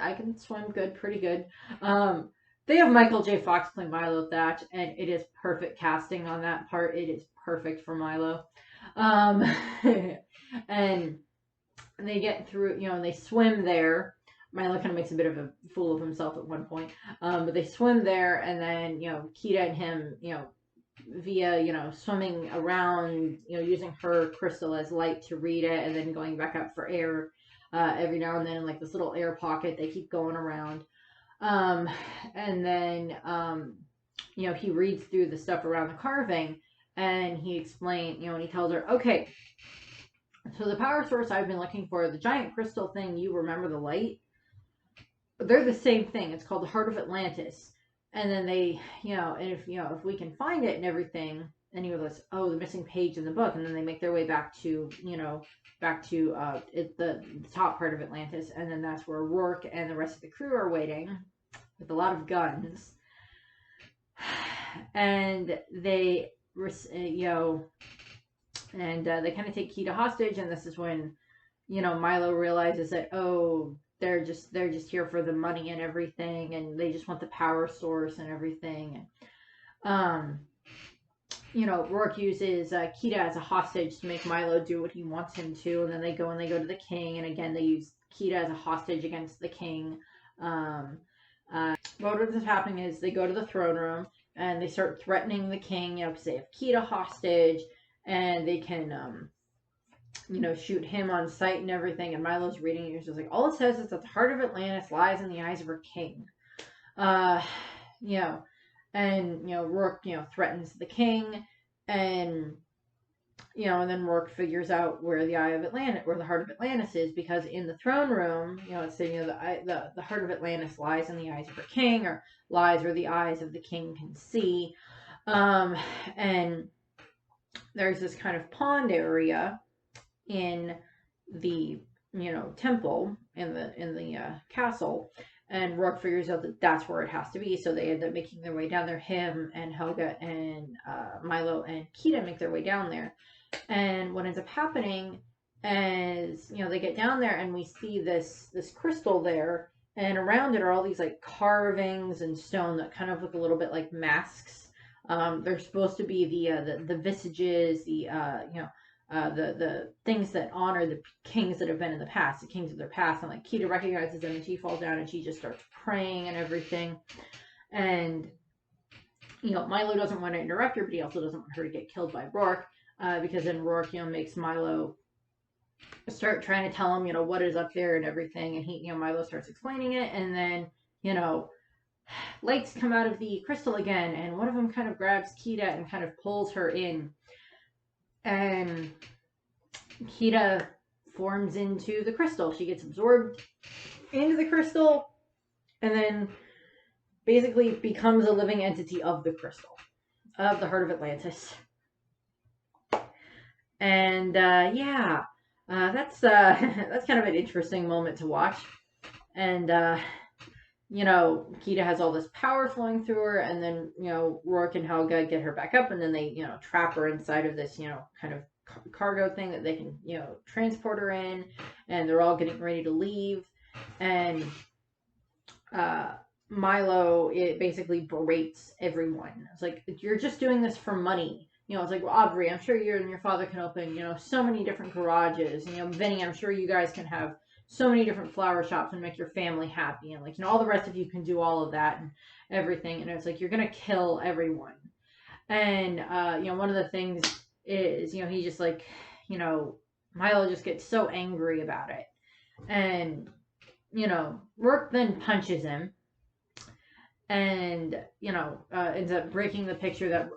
I can swim good, pretty good. They have Michael J. Fox play Milo Thatch, and it is perfect casting on that part. It is perfect for Milo. And they get through, and they swim there. Milo kind of makes a bit of a fool of himself at one point. But they swim there, and then, Kita and him, via, swimming around, using her crystal as light to read it, and then going back up for air every now and then in like this little air pocket. They keep going around. And then, he reads through the stuff around the carving, and he explains, and he tells her, okay, so the power source I've been looking for, the giant crystal thing, you remember the light? They're the same thing. It's called the Heart of Atlantis. And then they, and if we can find it and everything, and he was, oh, the missing page in the book. And then they make their way back to, the top part of Atlantis. And then that's where Rourke and the rest of the crew are waiting with a lot of guns. And they, they kind of take Kida hostage. And this is when, Milo realizes that, oh, they're just here for the money and everything. And they just want the power source and everything. And, Rourke uses Kida as a hostage to make Milo do what he wants him to, and then they go to the king, and again they use Kida as a hostage against the king. What ends up happening is they go to the throne room and they start threatening the king, because they have Kida hostage, and they can, shoot him on sight and everything. And Milo's reading it, he's just like, all it says is that the heart of Atlantis lies in the eyes of her king. And, Rourke, threatens the king, and, and then Rourke figures out where the where the heart of Atlantis is, because in the throne room, it's saying, the heart of Atlantis lies in the eyes of her king, or lies where the eyes of the king can see. And there's this kind of pond area in the, temple, in the castle. And Rourke figures out that that's where it has to be. So they end up making their way down there. Him and Helga and Milo and Kida make their way down there. And what ends up happening is, they get down there and we see this crystal there. And around it are all these like carvings and stone that kind of look a little bit like masks. They're supposed to be the visages, the things that honor the kings that have been in the past, the kings of their past. And like Kida recognizes them, and she falls down and she just starts praying and everything. And Milo doesn't want to interrupt her, but he also doesn't want her to get killed by Rourke, because then Rourke makes Milo start trying to tell him what is up there and everything. And Milo starts explaining it, and then lights come out of the crystal again, and one of them kind of grabs Kida and kind of pulls her in. And Kida forms into the crystal. She gets absorbed into the crystal and then basically becomes a living entity of the crystal, of the heart of Atlantis. And that's kind of an interesting moment to watch. And Kida has all this power flowing through her, and then, Rourke and Helga get her back up, and then they, trap her inside of this, kind of cargo thing that they can, transport her in, and they're all getting ready to leave. And Milo, it basically berates everyone. It's like, you're just doing this for money. It's like, well, Aubrey, I'm sure you and your father can open, so many different garages. Vinny, I'm sure you guys can have so many different flower shops and make your family happy, and like, all the rest of you can do all of that and everything. And it's like, you're gonna kill everyone. And one of the things is, he just like, Milo just gets so angry about it. And Rourke then punches him, and ends up breaking the picture that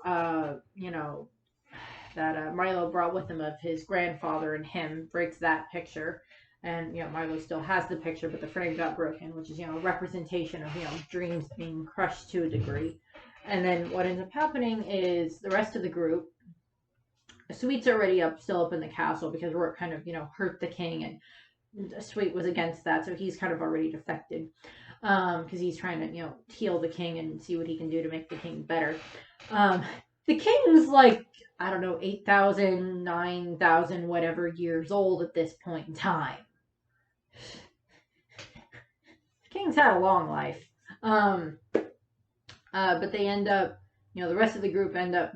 Milo brought with him of his grandfather and him. Breaks that picture. And, Milo still has the picture, but the frame got broken, which is, a representation of, dreams being crushed to a degree. And then what ends up happening is the rest of the group, Sweet's already still up in the castle, because Rourke kind of, hurt the king, and Sweet was against that, so he's kind of already defected, because he's trying to, heal the king and see what he can do to make the king better. The king's like, I don't know, 8,000, 9,000, whatever years old at this point in time. King's had a long life. But they end up, the rest of the group end up,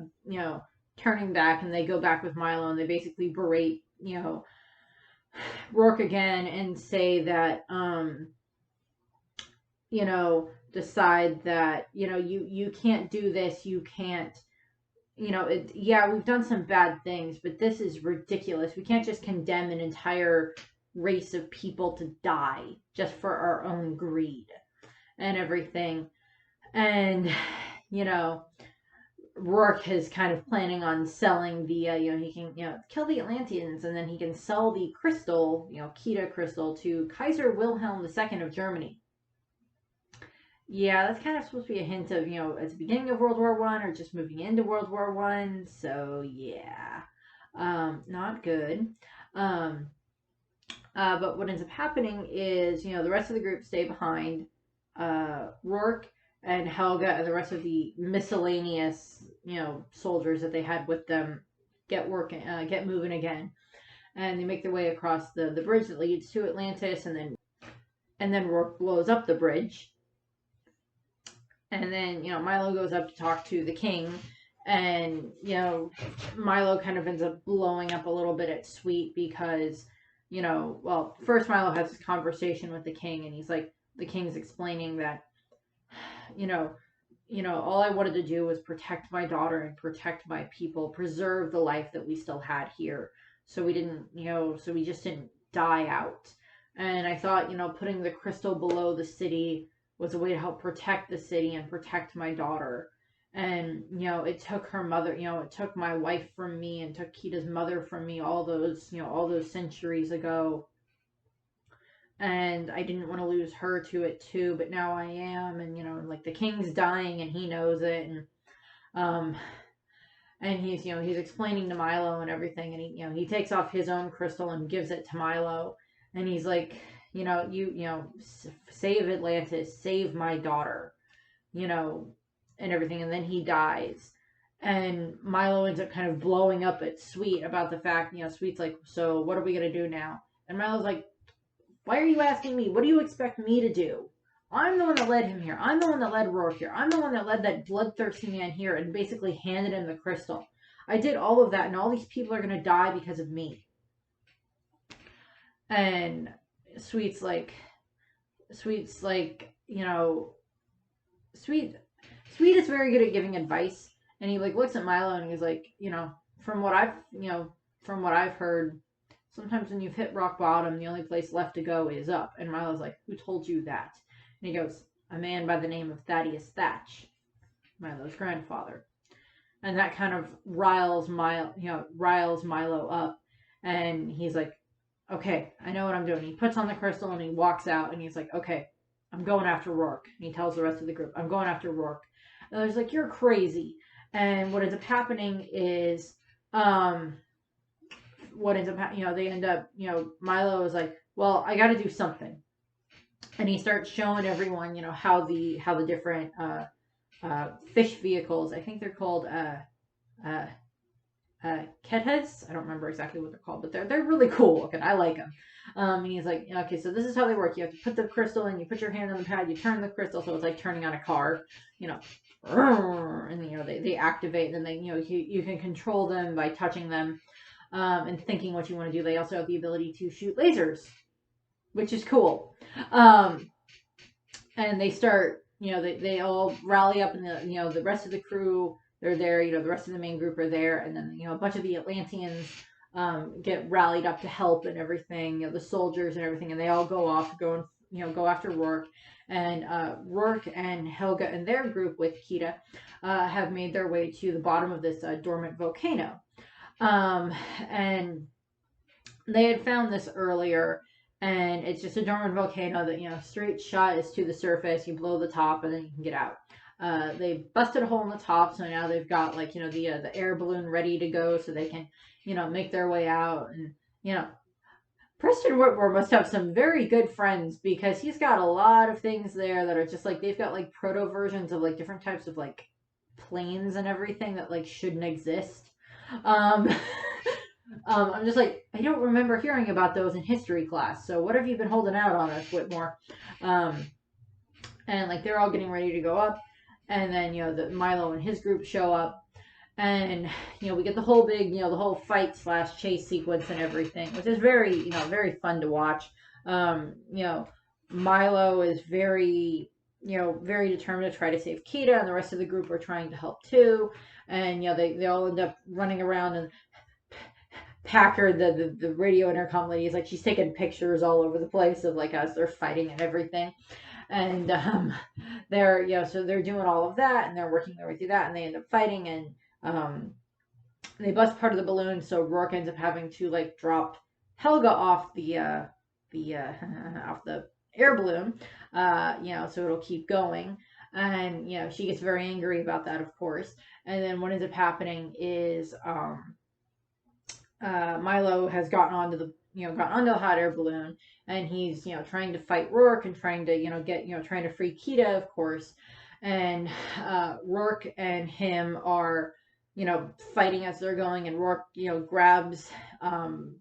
turning back, and they go back with Milo, and they basically berate, Rourke again, and say that, decide that, you can't do this, you can't, we've done some bad things, but this is ridiculous. We can't just condemn an entire race of people to die just for our own greed and everything. And Rourke is kind of planning on selling the he can kill the Atlanteans, and then he can sell the crystal, Kida crystal, to Kaiser Wilhelm II of Germany. Yeah, that's kind of supposed to be a hint of, at the beginning of World War I or just moving into World War I. So yeah, not good. Um, but what ends up happening is, the rest of the group stay behind. Rourke and Helga and the rest of the miscellaneous, soldiers that they had with them get working, get moving again, and they make their way across the bridge that leads to Atlantis, and then Rourke blows up the bridge, and then Milo goes up to talk to the king, and Milo kind of ends up blowing up a little bit at Sweet because well, first Milo has this conversation with the king, and he's like, the king's explaining that you know all I wanted to do was protect my daughter and protect my people, preserve the life that we still had here, so we didn't so we just didn't die out. And I thought, putting the crystal below the city was a way to help protect the city and protect my daughter. And it took her mother, it took my wife from me and took Kita's mother from me all those centuries ago, and I didn't want to lose her to it too, but now I am. And like, the king's dying and he knows it. Um and he's explaining to Milo and everything, and he takes off his own crystal and gives it to Milo, and he's like, save Atlantis, save my daughter, you know and everything. And then he dies, and Milo ends up kind of blowing up at Sweet about the fact, Sweet's like, so what are we gonna do now? And Milo's like, why are you asking me? What do you expect me to do? I'm the one that led him here. I'm the one that led Rourke here. I'm the one that led that bloodthirsty man here and basically handed him the crystal. I did all of that, and all these people are going to die because of me. And Sweet's like, Sweet, Sweet is very good at giving advice. And he like looks at Milo and he's like, from what I've heard, sometimes when you've hit rock bottom, the only place left to go is up. And Milo's like, who told you that? And he goes, a man by the name of Thaddeus Thatch, Milo's grandfather. And that kind of riles Milo up. And he's like, okay, I know what I'm doing. He puts on the crystal and he walks out, and he's like, okay, I'm going after Rourke. And he tells the rest of the group, I'm going after Rourke. And they're like, you're crazy. And what ends up happening is, they end up, Milo is like, well, I got to do something. And he starts showing everyone, how the different fish vehicles, I think they're called ketas. I don't remember exactly what they're called, but they're really cool looking. I like them. And he's like, okay, so this is how they work. You have to put the crystal in, you put your hand on the pad, you turn the crystal, so it's like turning on a car, and they activate, and then you can control them by touching them, and thinking what you want to do. They also have the ability to shoot lasers, which is cool. And they start, they all rally up, and the rest of the crew, they're there, the rest of the main group are there, and then, a bunch of the Atlanteans get rallied up to help and everything, the soldiers and everything, and they all go after Rourke. And Rourke and Helga and their group with Kita have made their way to the bottom of this dormant volcano. And they had found this earlier, and it's just a dormant volcano that, straight shot is to the surface. You blow the top, and then you can get out. They busted a hole in the top, so now they've got the air balloon ready to go, so they can make their way out. And Preston Whitmore must have some very good friends, because he's got a lot of things there that are just like, they've got like proto versions of like different types of like planes and everything that like shouldn't exist. I'm just like, I don't remember hearing about those in history class. So what have you been holding out on us, Whitmore? And like, they're all getting ready to go up, and then the Milo and his group show up, and we get the whole big the whole fight / chase sequence and everything, which is very very fun to watch. Milo is very very determined to try to save Kita, and the rest of the group are trying to help too. And they all end up running around, and Packard, the radio intercom lady, is like, she's taking pictures all over the place of like as they're fighting and everything. And so they're doing all of that, and they're working their way through that, and they end up fighting, and they bust part of the balloon, so Rourke ends up having to like drop Helga off the air balloon, so it'll keep going. And, she gets very angry about that, of course. And then what ends up happening is Milo has gotten onto the hot air balloon, and he's trying to fight Rourke and trying to trying to free Kita, of course. And Rourke and him are fighting as they're going, and Rourke grabs an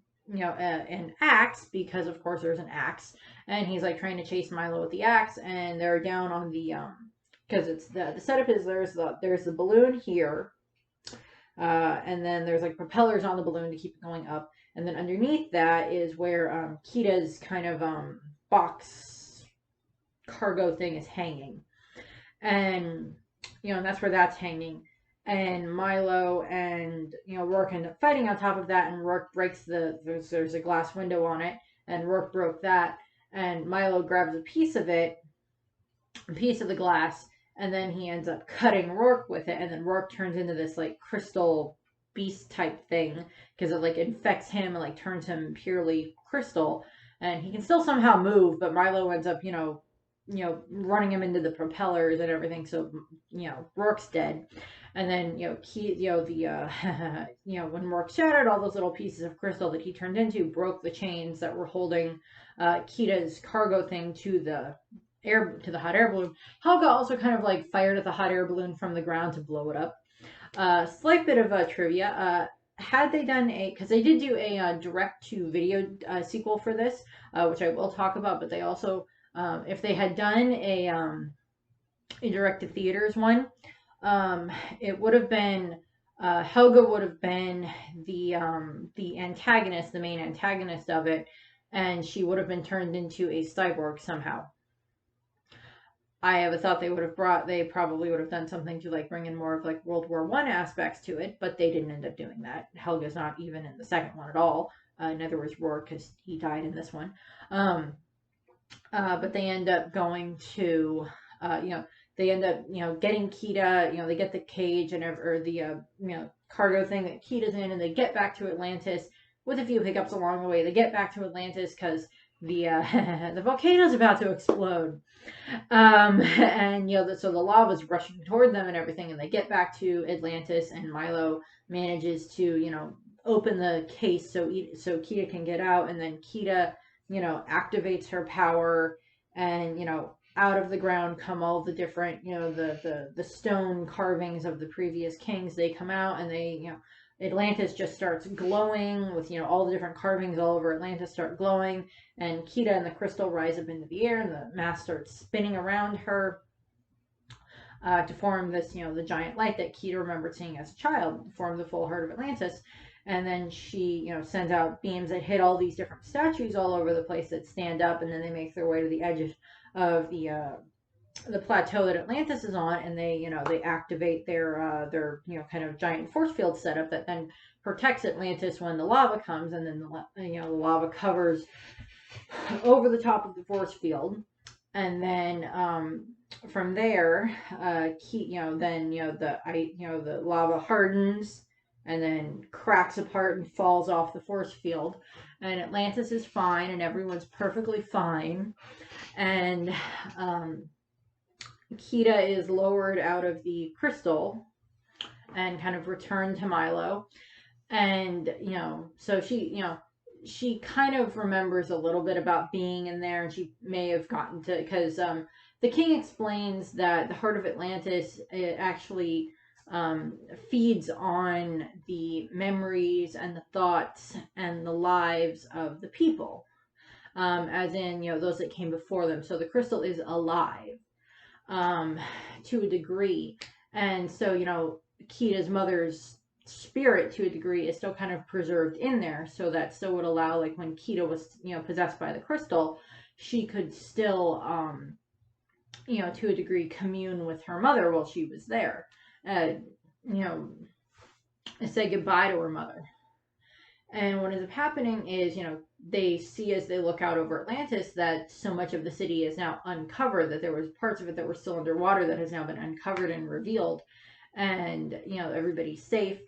axe, because of course there's an axe, and he's like trying to chase Milo with the axe, and they're down on the because it's the setup is there's the balloon here, and then there's like propellers on the balloon to keep it going up. And then underneath that is where Kita's kind of box cargo thing is hanging. And, and that's where that's hanging. And Milo and, Rourke end up fighting on top of that. And Rourke breaks there's a glass window on it. And Rourke broke that. And Milo grabs a piece of it, a piece of the glass, and then he ends up cutting Rourke with it, and then Rourke turns into this like crystal beast type thing, because it like infects him and like turns him purely crystal, and he can still somehow move, but Milo ends up running him into the propellers and everything, so Rourke's dead. And then when Rourke shattered, all those little pieces of crystal that he turned into broke the chains that were holding Kita's cargo thing to the hot air balloon. Helga also kind of like fired at the hot air balloon from the ground to blow it up. Slight bit of trivia. Had they done because they did do a direct to video sequel for this, which I will talk about, but they also, if they had done a direct to theaters one, it would have been Helga would have been the antagonist, the main antagonist of it, and she would have been turned into a cyborg somehow. I have a thought they probably would have done something to like bring in more of like World War I aspects to it, but they didn't end up doing that. Helga's not even in the second one at all. Neither was Rourke, because he died in this one. But they end up going to, they end up, getting Kita, they get the cage or the, cargo thing that Kita's in, and they get back to Atlantis with a few hiccups along the way. They get back to Atlantis because the the volcano's about to explode, and so the lava's rushing toward them and everything, and they get back to Atlantis, and Milo manages to open the case so Kita can get out, and then Kita activates her power, and out of the ground come all the different the stone carvings of the previous kings. They come out, and they Atlantis just starts glowing with all the different carvings all over Atlantis start glowing, and Kita and the crystal rise up into the air, and the mass starts spinning around her to form this the giant light that Kita remembered seeing as a child, to form the full heart of Atlantis. And then she sends out beams that hit all these different statues all over the place that stand up, and then they make their way to the edge of the plateau that Atlantis is on, and they they activate their kind of giant force field setup that then protects Atlantis when the lava comes, and then the lava covers over the top of the force field, and then from there the lava hardens and then cracks apart and falls off the force field, and Atlantis is fine, and everyone's perfectly fine, and Kita is lowered out of the crystal and kind of returned to Milo. And, so she kind of remembers a little bit about being in there, and she may have gotten to, because the king explains that the heart of Atlantis, it actually feeds on the memories and the thoughts and the lives of the people, as in, those that came before them. So the crystal is alive. To a degree, and so Kita's mother's spirit, to a degree, is still kind of preserved in there, so that still would allow, like, when Kita was possessed by the crystal, she could still to a degree commune with her mother while she was there, say goodbye to her mother. And what ends up happening is, they see, as they look out over Atlantis, that so much of the city is now uncovered, that there was parts of it that were still underwater that has now been uncovered and revealed, and everybody's safe.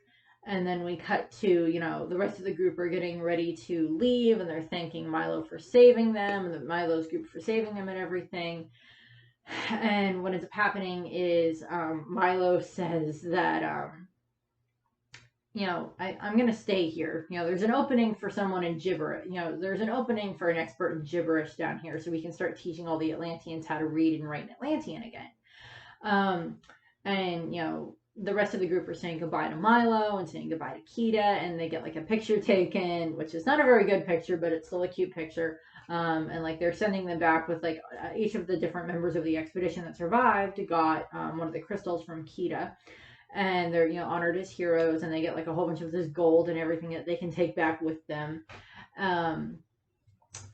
And then we cut to, the rest of the group are getting ready to leave, and they're thanking Milo for saving them, and Milo's group for saving them and everything. And what ends up happening is Milo says that, I'm going to stay here. There's an opening for someone in gibberish. There's an opening for an expert in gibberish down here, so we can start teaching all the Atlanteans how to read and write in Atlantean again. And the rest of the group are saying goodbye to Milo and saying goodbye to Kita, and they get like a picture taken, which is not a very good picture, but it's still a cute picture. And like they're sending them back with like each of the different members of the expedition that survived got one of the crystals from Kita, and they're honored as heroes, and they get like a whole bunch of this gold and everything that they can take back with them. And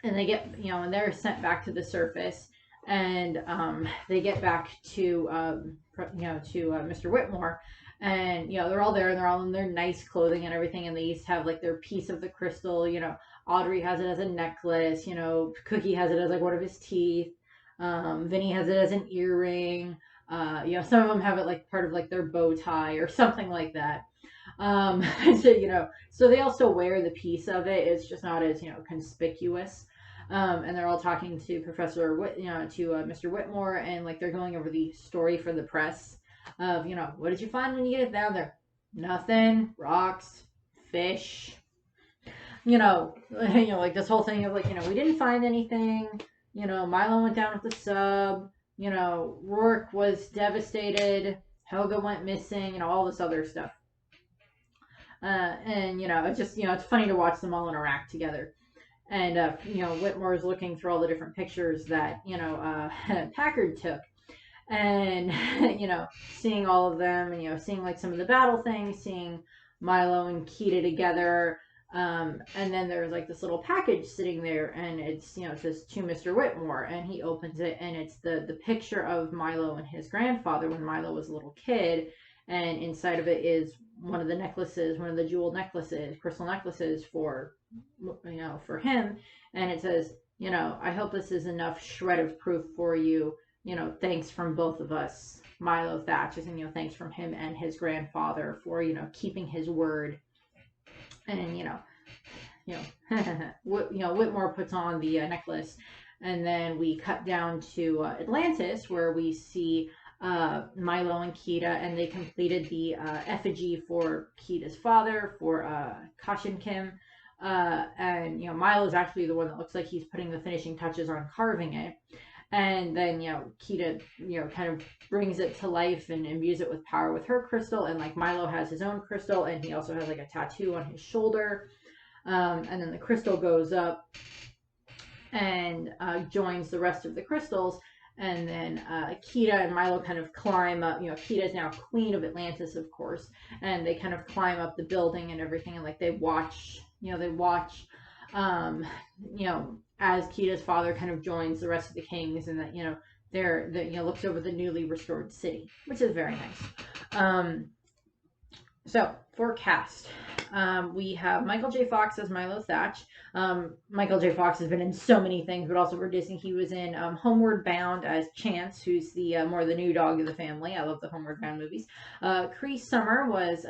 they get and they're sent back to the surface, and they get back to Mr. Whitmore, and they're all there, and they're all in their nice clothing and everything, and they each have like their piece of the crystal. Audrey has it as a necklace, Cookie has it as like one of his teeth, Vinny has it as an earring, some of them have it like part of like their bow tie or something like that. So they also wear the piece of it. It's just not as conspicuous. And they're all talking to Mr. Whitmore, and like they're going over the story for the press of what did you find when you get down there? Nothing. Rocks, fish. Like this whole thing of like we didn't find anything. Milo went down with the sub. Rourke was devastated. Helga went missing. All this other stuff. And it's just it's funny to watch them all interact together. And Whitmore is looking through all the different pictures that Packard took, and seeing all of them, and seeing like some of the battle things, seeing Milo and Kita together, and then there's like this little package sitting there, and it's it says to Mr. Whitmore, and he opens it, and it's the picture of Milo and his grandfather when Milo was a little kid, and inside of it is one of the necklaces, one of the jeweled necklaces, crystal necklaces for him, and it says, I hope this is enough shred of proof for you, thanks from both of us, Milo Thatch, and thanks from him and his grandfather for keeping his word. And Whitmore puts on the necklace, and then we cut down to Atlantis, where we see Milo and Kita, and they completed the effigy for Kita's father, for Kashin Kim, and Milo's actually the one that looks like he's putting the finishing touches on carving it, and then Kita kind of brings it to life and imbues it with power with her crystal, and like Milo has his own crystal, and he also has like a tattoo on his shoulder, and then the crystal goes up and joins the rest of the crystals. And then Kita and Milo kind of climb up. Kita is now queen of Atlantis, of course, and they kind of climb up the building and everything, and like they watch, as Kita's father kind of joins the rest of the kings, and that they're looks over the newly restored city, which is very nice. So for cast, we have Michael J. Fox as Milo Thatch. Michael J. Fox has been in so many things, but also for Disney, he was in Homeward Bound as Chance, who's the more the new dog of the family. I love the Homeward Bound movies. Cree Summer was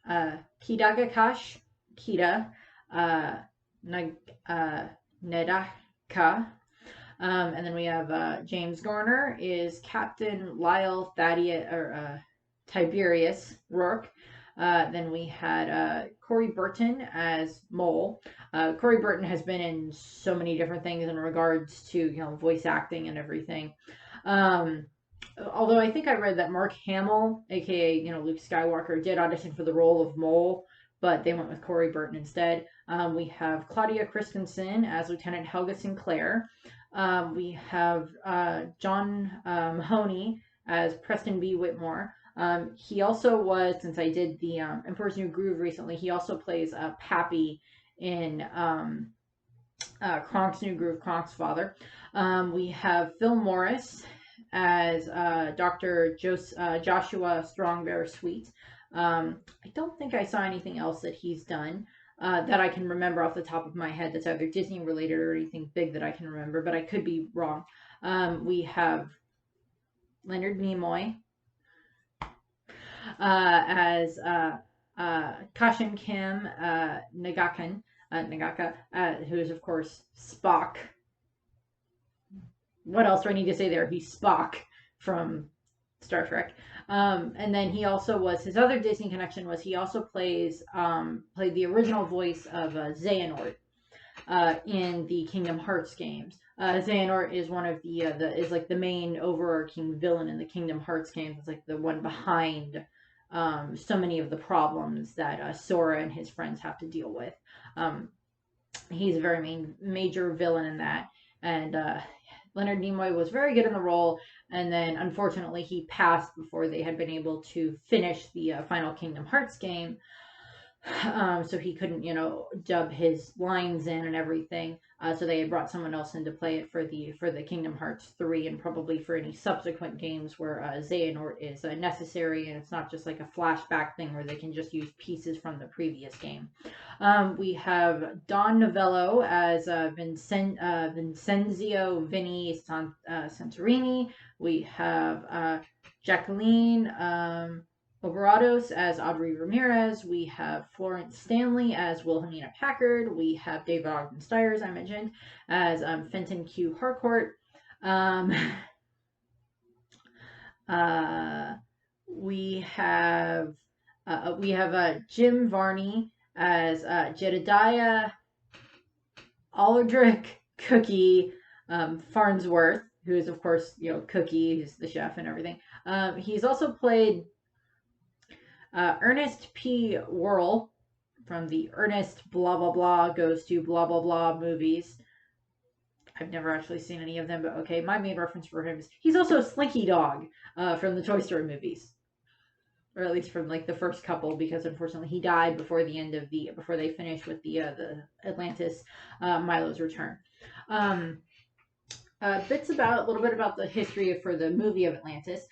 Kidagakash, Kita, Nedaka. And then we have James Garner is Captain Lyle Tiberius Rourke. Then we had Corey Burton as Mole. Corey Burton has been in so many different things in regards to voice acting and everything. Although I think I read that Mark Hamill, aka Luke Skywalker, did audition for the role of Mole, but they went with Corey Burton instead. We have Claudia Christensen as Lieutenant Helga Sinclair. We have John Mahoney as Preston B. Whitmore. He also was, since I did the Emperor's New Groove recently, he also plays Pappy in Kronk's New Groove, Kronk's father. We have Phil Morris as Dr. Joshua Strongbear Sweet. I don't think I saw anything else that he's done that I can remember off the top of my head that's either Disney related or anything big that I can remember, but I could be wrong. We have Leonard Nimoy as Kashin Kim Nagaka, who is of course Spock. What else do I need to say there? He's Spock from Star Trek. And then he also was his other Disney connection was he also played the original voice of Xehanort in the Kingdom Hearts games. Xehanort is one of the is like the main overarching villain in the Kingdom Hearts games. It's like the one behind so many of the problems that Sora and his friends have to deal with. He's a very major villain in that, and Leonard Nimoy was very good in the role. And then unfortunately he passed before they had been able to finish the final Kingdom Hearts game. So he couldn't, dub his lines in and everything. So they had brought someone else in to play it for the Kingdom Hearts 3 and probably for any subsequent games where Xehanort is necessary and it's not just like a flashback thing where they can just use pieces from the previous game. We have Don Novello as Vincenzio Vinny Santorini. We have Jacqueline Oberados as Audrey Ramirez. We have Florence Stanley as Wilhelmina Packard. We have David Ogden Stiers, I mentioned, as Fenton Q. Harcourt. We have Jim Varney as Jedediah Aldrich Cookie Farnsworth, who is of course Cookie, who's the chef and everything. He's also played Ernest P. Worrell from the Ernest blah blah blah goes to blah blah blah movies. I've never actually seen any of them, but okay. My main reference for him is he's also Slinky Dog from the Toy Story movies, or at least from like the first couple, because unfortunately he died before they finished with the Atlantis Milo's Return. A little bit about the history for the movie of Atlantis.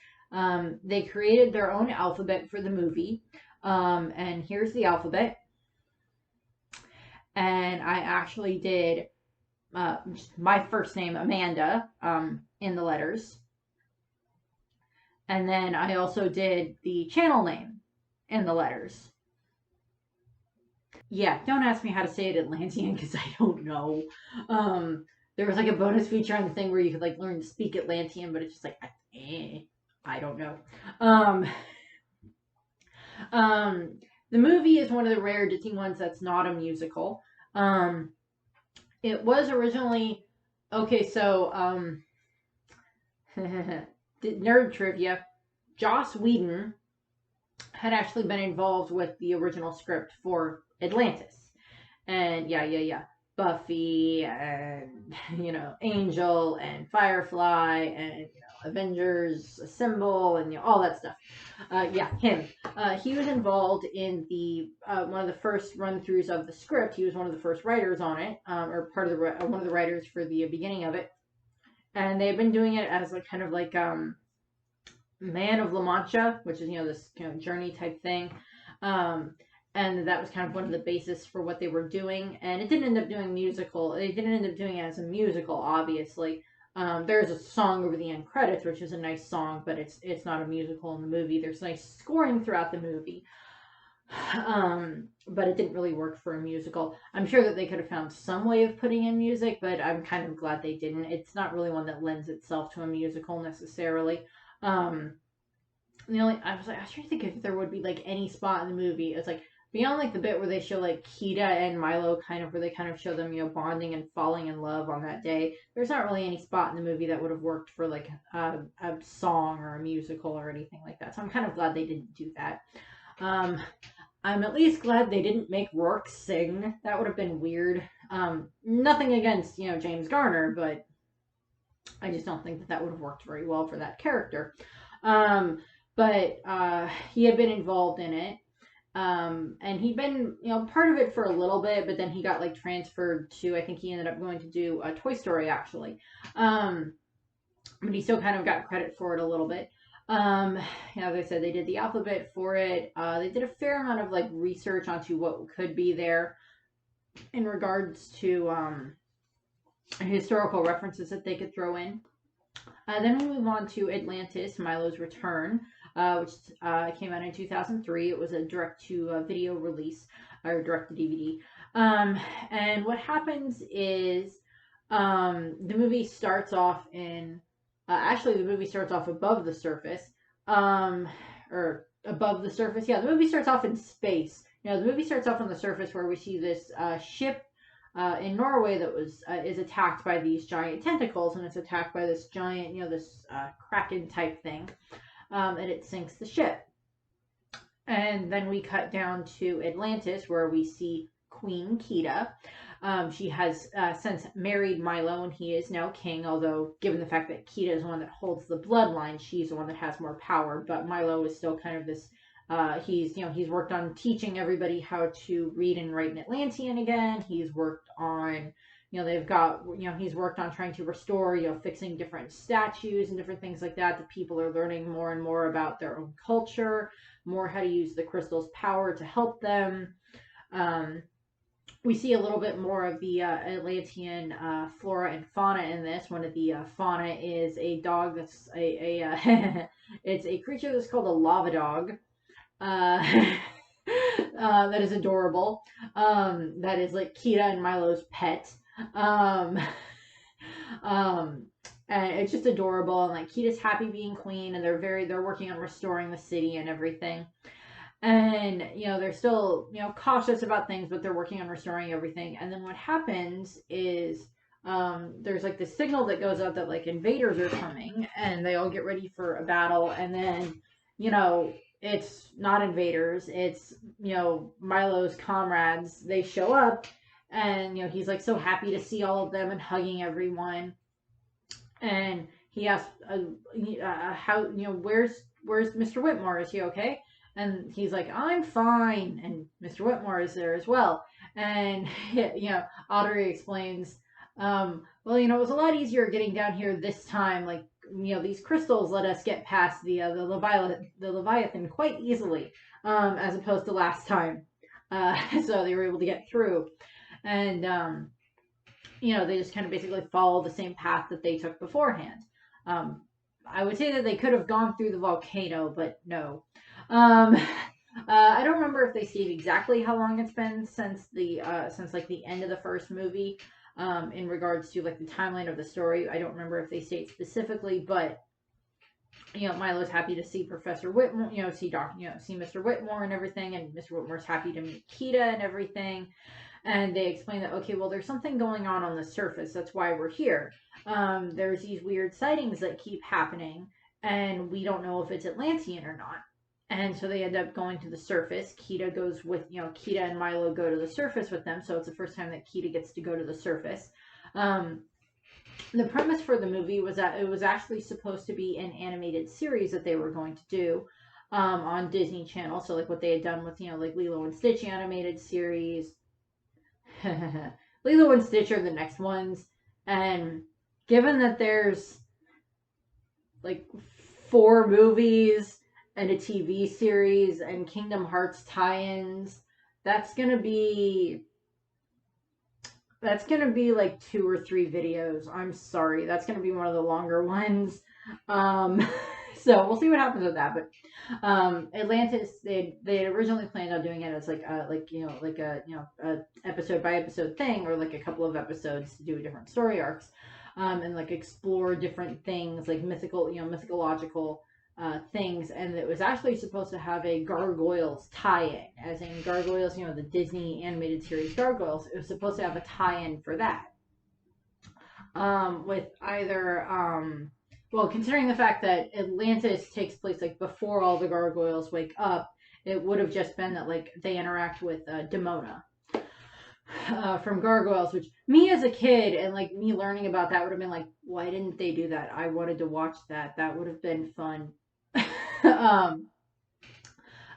They created their own alphabet for the movie. And here's the alphabet. And I actually did my first name, Amanda, in the letters. And then I also did the channel name in the letters. Yeah, don't ask me how to say it Atlantean because I don't know. There was like a bonus feature on the thing where you could like learn to speak Atlantean, but it's just like, I don't know. The movie is one of the rare Disney ones that's not a musical. It was originally so nerd trivia. Joss Whedon had actually been involved with the original script for Atlantis, and yeah. Buffy and Angel and Firefly and Avengers Assemble and all that stuff. Him. He was involved in the one of the first run-throughs of the script. He was one of the first writers on it, or part of one of the writers for the beginning of it. And they've been doing it as kind of like Man of La Mancha, which is this journey type thing. And that was kind of one of the basis for what they were doing. And it didn't end up doing musical. They didn't end up doing it as a musical, obviously. There's a song over the end credits, which is a nice song, but it's not a musical in the movie. There's nice scoring throughout the movie. But it didn't really work for a musical. I'm sure that they could have found some way of putting in music, but I'm kind of glad they didn't. It's not really one that lends itself to a musical necessarily. I was trying to think if there would be like any spot in the movie. It's like beyond like the bit where they show like Kida and Milo where they kind of show them bonding and falling in love on that day. There's not really any spot in the movie that would have worked for like a song or a musical or anything like that. So I'm kind of glad they didn't do that. I'm at least glad they didn't make Rourke sing. That would have been weird. Nothing against James Garner, but I just don't think that would have worked very well for that character. But he had been involved in it. And he'd been, part of it for a little bit, but then he got like transferred to, I think he ended up going to do Toy Story actually. But he still kind of got credit for it a little bit. As I said, they did the alphabet for it. They did a fair amount of like research onto what could be there in regards to historical references that they could throw in. Then we move on to Atlantis, Milo's Return. which came out in 2003. It was a direct-to-video release, or direct-to-DVD. And what happens is the movie starts off in... actually, the movie starts off above the surface. Or above the surface. Yeah, the movie starts off in space. The movie starts off on the surface where we see this ship in Norway that is attacked by these giant tentacles, and it's attacked by this giant, this kraken type thing, and it sinks the ship. And then we cut down to Atlantis, where we see Queen Kida. She has since married Milo, and he is now king, although given the fact that Kida is the one that holds the bloodline, she's the one that has more power. But Milo is still kind of this, he's worked on teaching everybody how to read and write in Atlantean again. He's worked on, he's worked on trying to restore, fixing different statues and different things like that. The people are learning more and more about their own culture, more how to use the crystal's power to help them. We see a little bit more of the Atlantean flora and fauna in this. One of the fauna is a dog that's it's a creature that's called a lava dog. That is adorable. That is like Kida and Milo's pet. And it's just adorable. And like Kida's happy being queen, and they're working on restoring the city and everything. And they're still cautious about things, but they're working on restoring everything. And then what happens is there's like this signal that goes out that like invaders are coming, and they all get ready for a battle. And then it's not invaders, it's Milo's comrades. They show up, and he's like so happy to see all of them and hugging everyone. And he asks how where's Mr. Whitmore, is he okay? And he's like, I'm fine. And Mr. Whitmore is there as well. And, Audrey explains, well, it was a lot easier getting down here this time. Like, these crystals let us get past the Leviathan quite easily, as opposed to last time. So they were able to get through. And, they just kind of basically follow the same path that they took beforehand. I would say that they could have gone through the volcano, but no. I don't remember if they state exactly how long it's been since the end of the first movie, in regards to like the timeline of the story. I don't remember if they state specifically, but Milo's happy to see Professor Whitmore, see Mr. Whitmore and everything, and Mr. Whitmore's happy to meet Kida and everything. And they explain that, okay, well, there's something going on the surface. That's why we're here. There's these weird sightings that keep happening, and we don't know if it's Atlantean or not. And so they end up going to the surface. Kida goes with, Kida and Milo go to the surface with them. So it's the first time that Kida gets to go to the surface. The premise for the movie was that it was actually supposed to be an animated series that they were going to do on Disney Channel. So like what they had done with, like Lilo and Stitch animated series. Lilo and Stitch are the next ones. And given that there's like 4 movies and a TV series and Kingdom Hearts tie-ins, that's gonna be like 2 or 3 videos. I'm sorry, that's gonna be one of the longer ones. So we'll see what happens with that. But Atlantis, they originally planned on doing it as like a episode by episode thing, or like a couple of episodes to do different story arcs, and like explore different things like mythological things. And it was actually supposed to have a Gargoyles tie-in, as in Gargoyles, the Disney animated series Gargoyles. It was supposed to have a tie-in for that, with either well, considering the fact that Atlantis takes place like before all the gargoyles wake up, it would have just been that like they interact with Demona from Gargoyles, which me as a kid and like me learning about that would have been like, why didn't they do that? I wanted to watch that. That would have been fun.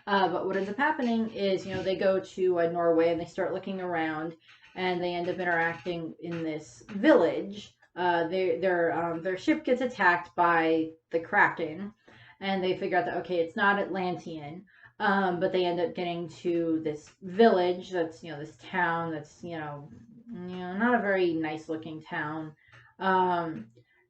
But what ends up happening is, they go to Norway and they start looking around, and they end up interacting in this village. Their ship gets attacked by the Kraken, and they figure out that, okay, it's not Atlantean, but they end up getting to this village that's, this town that's, not a very nice looking town, and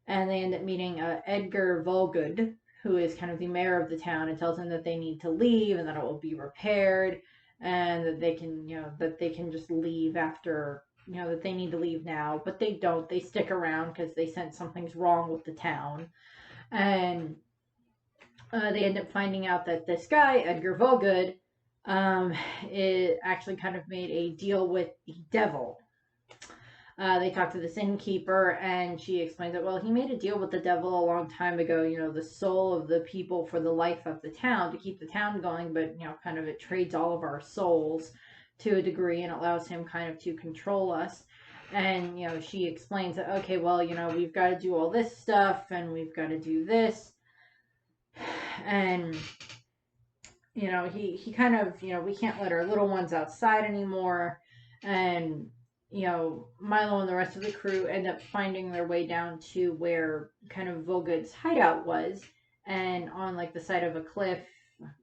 they end up meeting Edgar Volgood, who is kind of the mayor of the town, and tells them that they need to leave and that it will be repaired, and that they can, that they can just leave after, that they need to leave now. But they don't. They stick around because they sense something's wrong with the town. And they end up finding out that this guy, Edgar Volgood, it actually kind of made a deal with the devil. They talk to this innkeeper, and she explains that, well, he made a deal with the devil a long time ago, the soul of the people for the life of the town, to keep the town going, but, kind of it trades all of our souls to a degree and allows him kind of to control us. And, she explains that, okay, well, we've got to do all this stuff, and we've got to do this. And, he kind of, we can't let our little ones outside anymore. And, Milo and the rest of the crew end up finding their way down to where kind of Volgood's hideout was, and on like the side of a cliff,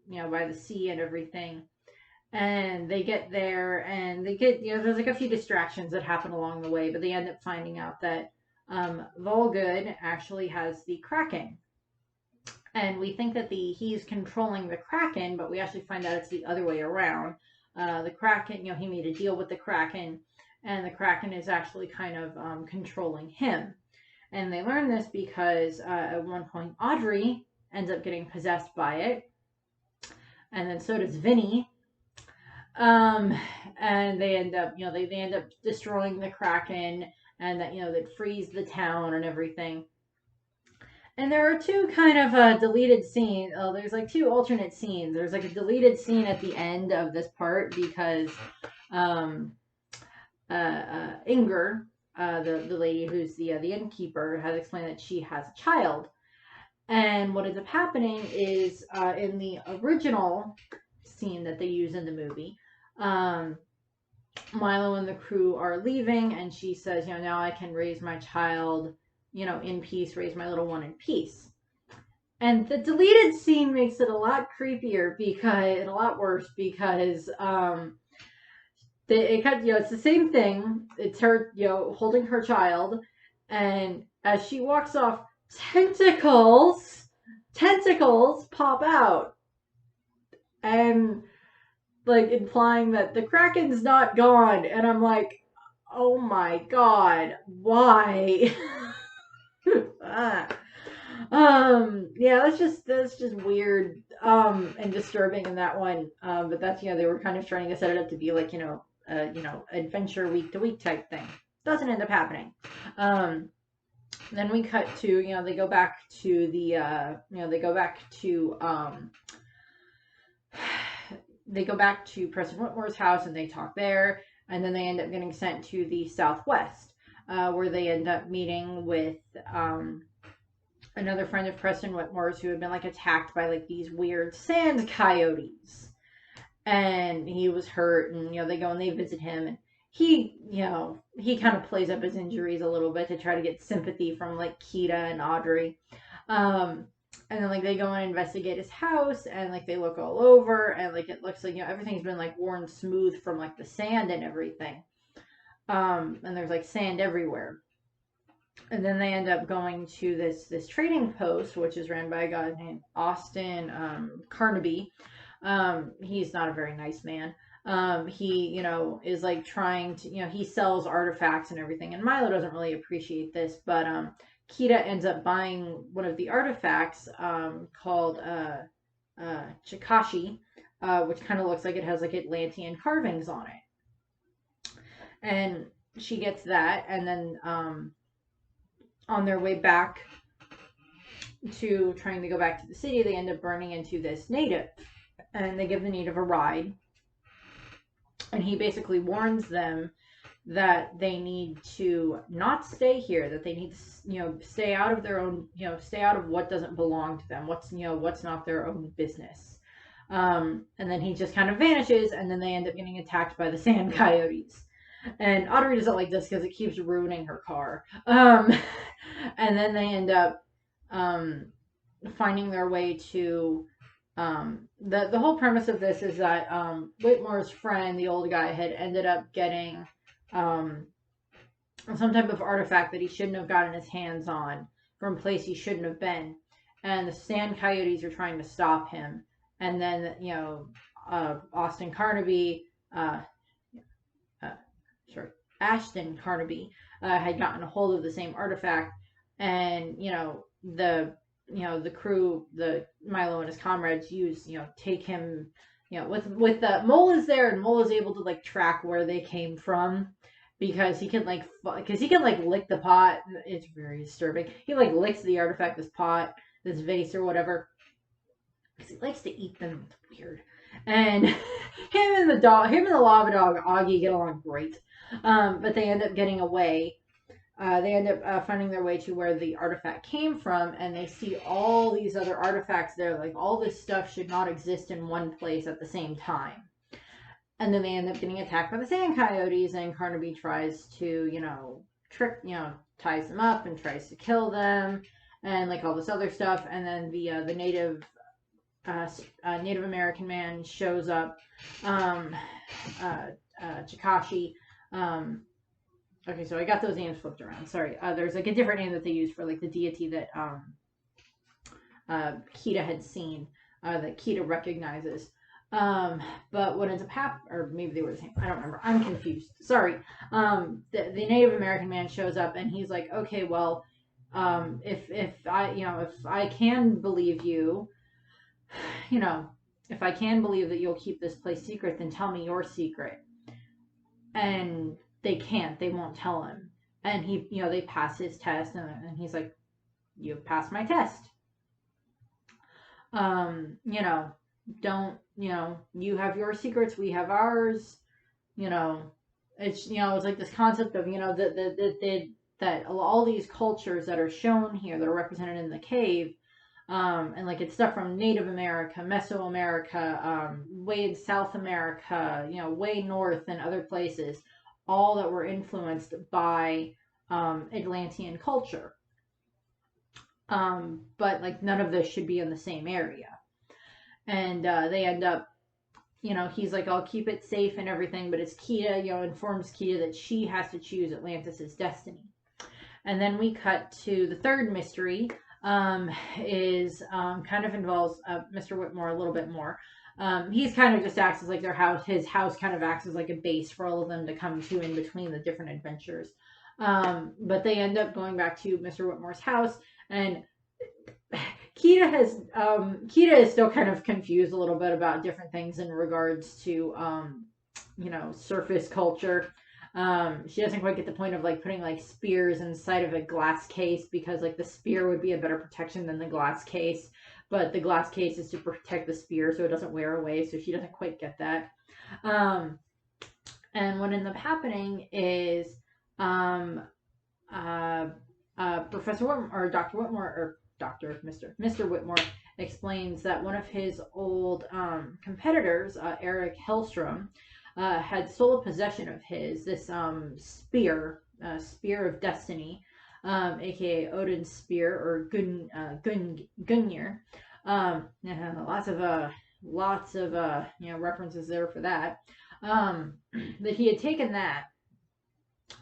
by the sea and everything. And they get there, and they get, there's like a few distractions that happen along the way, but they end up finding out that Volgood actually has the Kraken. And we think that he's controlling the Kraken, but we actually find out it's the other way around. The Kraken, he made a deal with the Kraken, and the Kraken is actually kind of controlling him. And they learn this because at one point Audrey ends up getting possessed by it, and then so does Vinny. And they end up, they end up destroying the Kraken, and that, that frees the town and everything. And there are two kind of deleted scenes. Oh, there's like two alternate scenes. There's like a deleted scene at the end of this part because Inger, the lady who's the innkeeper, has explained that she has a child. And what ends up happening is in the original scene that they use in the movie, Milo and the crew are leaving, and she says, now I can raise my child, in peace, raise my little one in peace. And the deleted scene makes it a lot creepier and a lot worse because it's the same thing. It's her, holding her child, and as she walks off, tentacles pop out, and like implying that the Kraken's not gone. And I'm like, oh my god, why? Yeah, that's just weird and disturbing in that one. But that's, they were kind of trying to set it up to be like, adventure week to week type thing. Doesn't end up happening. Then we cut to, they go back to the they go back to Preston Whitmore's house, and they talk there, and then they end up getting sent to the Southwest, where they end up meeting with another friend of Preston Whitmore's who had been like attacked by like these weird sand coyotes, and he was hurt, and they go and they visit him, and he kind of plays up his injuries a little bit to try to get sympathy from like Kita and Audrey. And then like they go and investigate his house, and like they look all over, and like it looks like everything's been like worn smooth from like the sand and everything. And there's like sand everywhere. And then they end up going to this trading post, which is ran by a guy named Austin Carnaby. He's not a very nice man. He is like trying to, he sells artifacts and everything, and Milo doesn't really appreciate this, but Kita ends up buying one of the artifacts called Chikashi, which kind of looks like it has like Atlantean carvings on it. And she gets that, and then on their way back to trying to go back to the city, they end up running into this native, and they give the native a ride. And he basically warns them that they need to not stay here, that they need to, stay out of their own, stay out of what doesn't belong to them, what's not their own business. And then he just kind of vanishes, and then they end up getting attacked by the sand coyotes. And Audrey doesn't like this because it keeps ruining her car. And then they end up finding their way to the whole premise of this is that Whitmore's friend, the old guy, had ended up getting some type of artifact that he shouldn't have gotten his hands on from a place he shouldn't have been. and the sand coyotes are trying to stop him. And then, Austin Carnaby, uh, uh, sorry, Ashton Carnaby, had gotten a hold of the same artifact, and the crew, the Milo and his comrades take him, with the Mole is there, and Mole is able to like track where they came from, because he can lick the pot. It's very disturbing. He like licks the artifact, this pot, this vase or whatever, because he likes to eat them. It's weird. And him and the lava dog Augie get along great. But they end up getting away. They end up finding their way to where the artifact came from, and they see all these other artifacts there. Like, all this stuff should not exist in one place at the same time. And then they end up getting attacked by the sand coyotes, and Carnaby tries to, ties them up and tries to kill them, and like all this other stuff. And then the Native American man shows up, Chikashi. Okay, so I got those names flipped around. Sorry. There's like a different name that they use for like the deity that Kita had seen, that Kita recognizes. But what ends up happening, or maybe they were the same. I don't remember. I'm confused. Sorry. The Native American man shows up, and he's like, okay, well, if I can believe you, if I can believe that you'll keep this place secret, then tell me your secret. And they can't. They won't tell him. And they pass his test, and he's like, you've passed my test. Don't, you have your secrets, we have ours. It's like this concept of, that all these cultures that are shown here, that are represented in the cave, and like it's stuff from Native America, Mesoamerica, way in South America, way north and other places, all that were influenced by Atlantean culture. But like none of this should be in the same area. And they end up, he's like, I'll keep it safe and everything, but it's Kita, informs Kita that she has to choose Atlantis' destiny. And then we cut to the third mystery, is kind of involves Mr. Whitmore a little bit more. He's kind of just acts as like his house kind of acts as like a base for all of them to come to in between the different adventures. But they end up going back to Mr. Whitmore's house, and Kita is still kind of confused a little bit about different things in regards to surface culture. She doesn't quite get the point of like putting like spears inside of a glass case, because like the spear would be a better protection than the glass case, but the glass case is to protect the spear so it doesn't wear away, so she doesn't quite get that. And what ends up happening is Professor Whitmore, or Dr. Whitmore, or Mr. Whitmore explains that one of his old competitors, Eric Hellstrom, had stolen possession of this spear of destiny, aka Odin's spear, or Gungnir. Lots of references there for that. That he had taken that.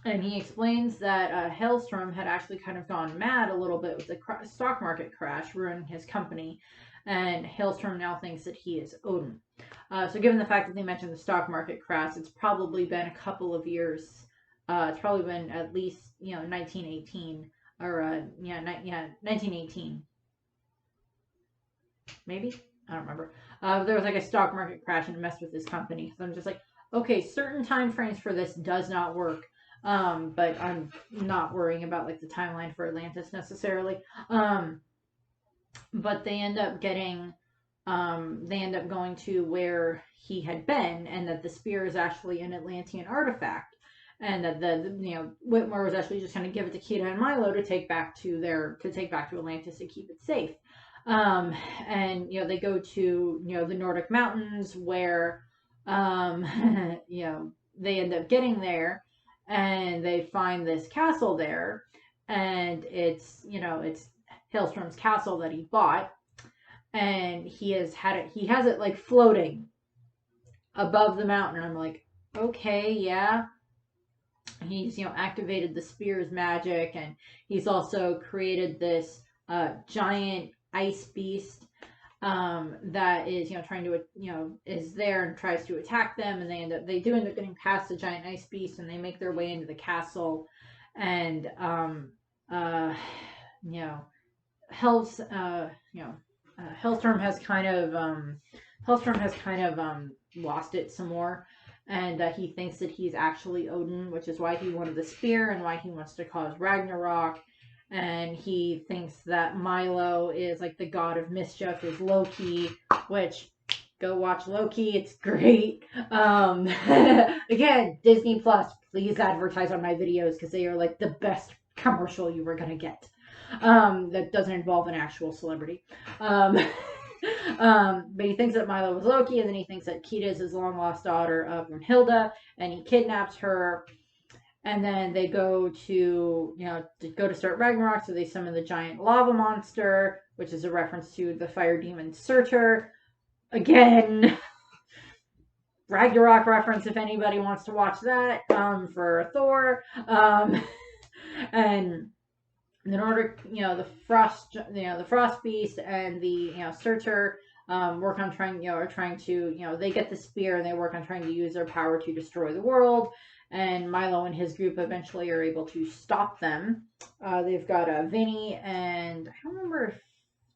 And he explains that Hellstrom had actually kind of gone mad a little bit with the stock market crash, ruining his company. And Hellstrom now thinks that he is Odin. So given the fact that they mentioned the stock market crash, it's probably been a couple of years. It's probably been at least, 1918. Or, 1918. Maybe? I don't remember. There was like a stock market crash and it messed with his company. So I'm just like, okay, certain time frames for this does not work. But I'm not worrying about like the timeline for Atlantis necessarily. But they end up going to where he had been, and that the spear is actually an Atlantean artifact, and that Whitmore was actually just going to give it to Kita and Milo to take back to Atlantis to keep it safe. And they go to the Nordic mountains where they end up getting there. And they find this castle there, and it's Hellstrom's castle that he bought, and he has it like floating above the mountain. And I'm like, okay, yeah. He's activated the spear's magic, and he's also created this giant ice beast that is, trying to, is there and tries to attack them, and they do end up getting past the giant ice beast, and they make their way into the castle, and uh, you know, Hell's, Hellstorm has kind of, lost it some more, and he thinks that he's actually Odin, which is why he wanted the spear and why he wants to cause Ragnarok. And he thinks that Milo is like the god of mischief, is Loki, which go watch Loki. It's great. Again, Disney Plus, please advertise on my videos because they are like the best commercial you were gonna get. That doesn't involve an actual celebrity. But he thinks that Milo was Loki, and then he thinks that Kida is his long lost daughter, Brunhilde, and he kidnaps her. And then they go to start Ragnarok, so they summon the giant lava monster, which is a reference to the fire demon Surtur. Again, Ragnarok reference if anybody wants to watch that, for Thor. And in order, the frost beast and the, Surtur, work on trying to, they get the spear and they work on trying to use their power to destroy the world. And Milo and his group eventually are able to stop them. They've got Vinny, and I don't remember if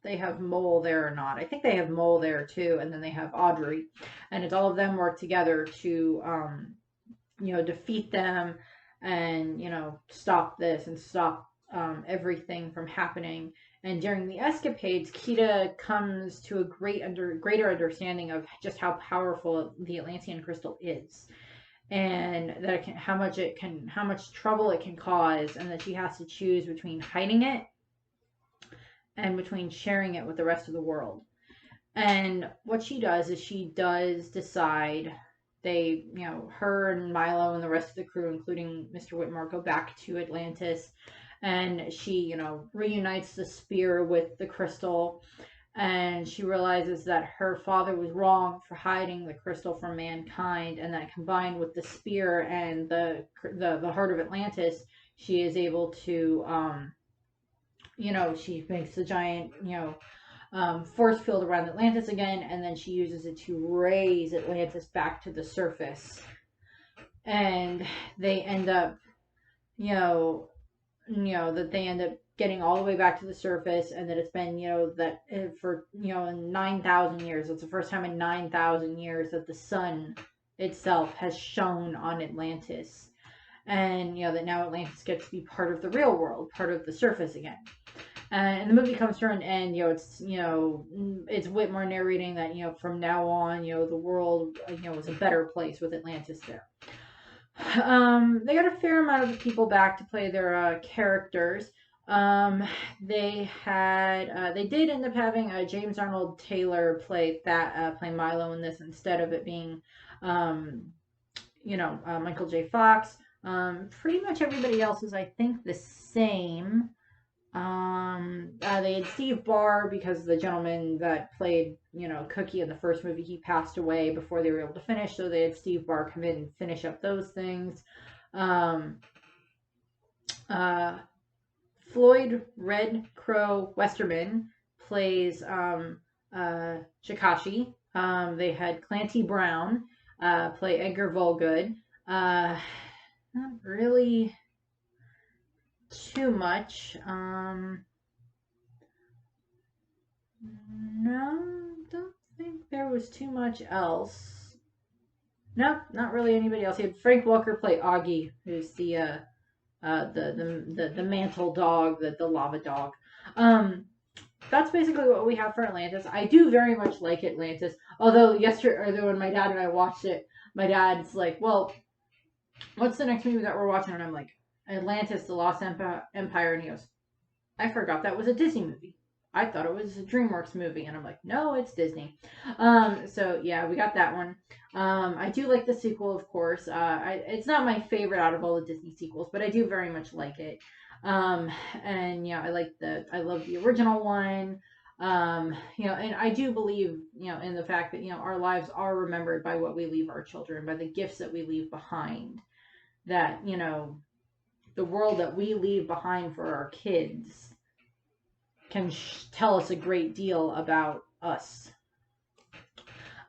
they have Mole there or not. I think they have Mole there too, and then they have Audrey, and it's all of them work together to, defeat them, and stop this and stop everything from happening. And during the escapades, Kida comes to a greater understanding of just how powerful the Atlantean crystal is, and that how much trouble it can cause, and that she has to choose between hiding it and between sharing it with the rest of the world. And what she does is she does decide, her and Milo and the rest of the crew, including Mr. Whitmore, go back to Atlantis, and she, reunites the spear with the crystal, and she realizes that her father was wrong for hiding the crystal from mankind, and that combined with the spear and the heart of Atlantis, she is able to, she makes the giant, force field around Atlantis again, and then she uses it to raise Atlantis back to the surface. And they end up, that they end up getting all the way back to the surface, and that it's been, for, 9,000 years. It's the first time in 9,000 years that the sun itself has shone on Atlantis. And, that now Atlantis gets to be part of the real world, part of the surface again. And the movie comes to an end, it's Whitmore narrating that, from now on, the world, is a better place with Atlantis there. They got a fair amount of people back to play their characters. They did end up having James Arnold Taylor play Milo in this, instead of it being, Michael J. Fox. Pretty much everybody else is, I think, the same. They had Steve Barr, because the gentleman that played, Cookie in the first movie, he passed away before they were able to finish, so they had Steve Barr come in and finish up those things. Floyd Red Crow Westerman plays Shikashi. They had Clancy Brown play Edgar Volgood. Not really too much. No, don't think there was too much else. Nope, not really anybody else. He had Frank Walker play Augie, who's the mantle dog, the lava dog. That's basically what we have for Atlantis. I do very much like Atlantis. Although when my dad and I watched it, my dad's like, "Well, what's the next movie that we're watching?" And I'm like, "Atlantis: The Lost Empire." And he goes, "I forgot that was a Disney movie. I thought it was a DreamWorks movie." And I'm like, "No, it's Disney." So yeah, we got that one. I do like the sequel, of course. It's not my favorite out of all the Disney sequels, but I do very much like it. And I love the original one. And I do believe, in the fact that, our lives are remembered by what we leave our children, by the gifts that we leave behind. That, the world that we leave behind for our kids can tell us a great deal about us.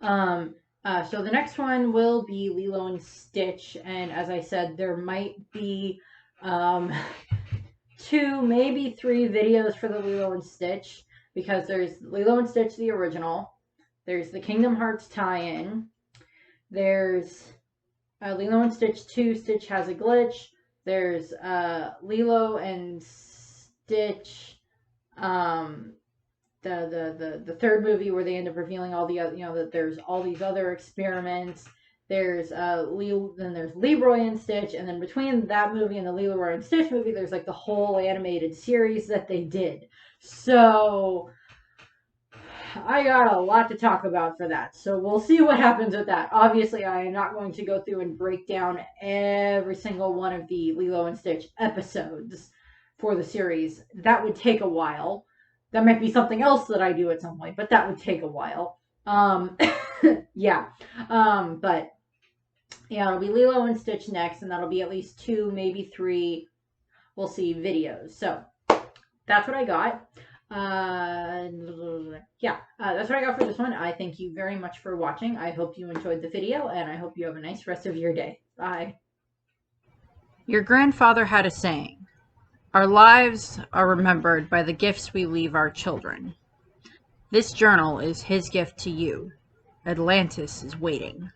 So the next one will be Lilo and Stitch, and as I said, there might be um, 2, maybe 3 videos for the Lilo and Stitch, because there's Lilo and Stitch the original, there's the Kingdom Hearts tie-in, there's Lilo and Stitch 2, Stitch Has a Glitch, there's Lilo and Stitch, the third movie where they end up revealing all the other, that there's all these other experiments. There's then there's Leroy and Stitch, and then between that movie and the Leroy and Stitch movie, there's like the whole animated series that they did. So I got a lot to talk about for that. So we'll see what happens with that. Obviously, I am not going to go through and break down every single one of the Lilo and Stitch episodes for the series. That would take a while. That might be something else that I do at some point, but that would take a while. Yeah. But yeah, it'll be Lilo and Stitch next, and that'll be at least 2, maybe 3, we'll see, videos. So that's what I got. Yeah, that's what I got for this one. I thank you very much for watching. I hope you enjoyed the video, and I hope you have a nice rest of your day. Bye. Your grandfather had a saying, "Our lives are remembered by the gifts we leave our children." This journal is his gift to you. Atlantis is waiting.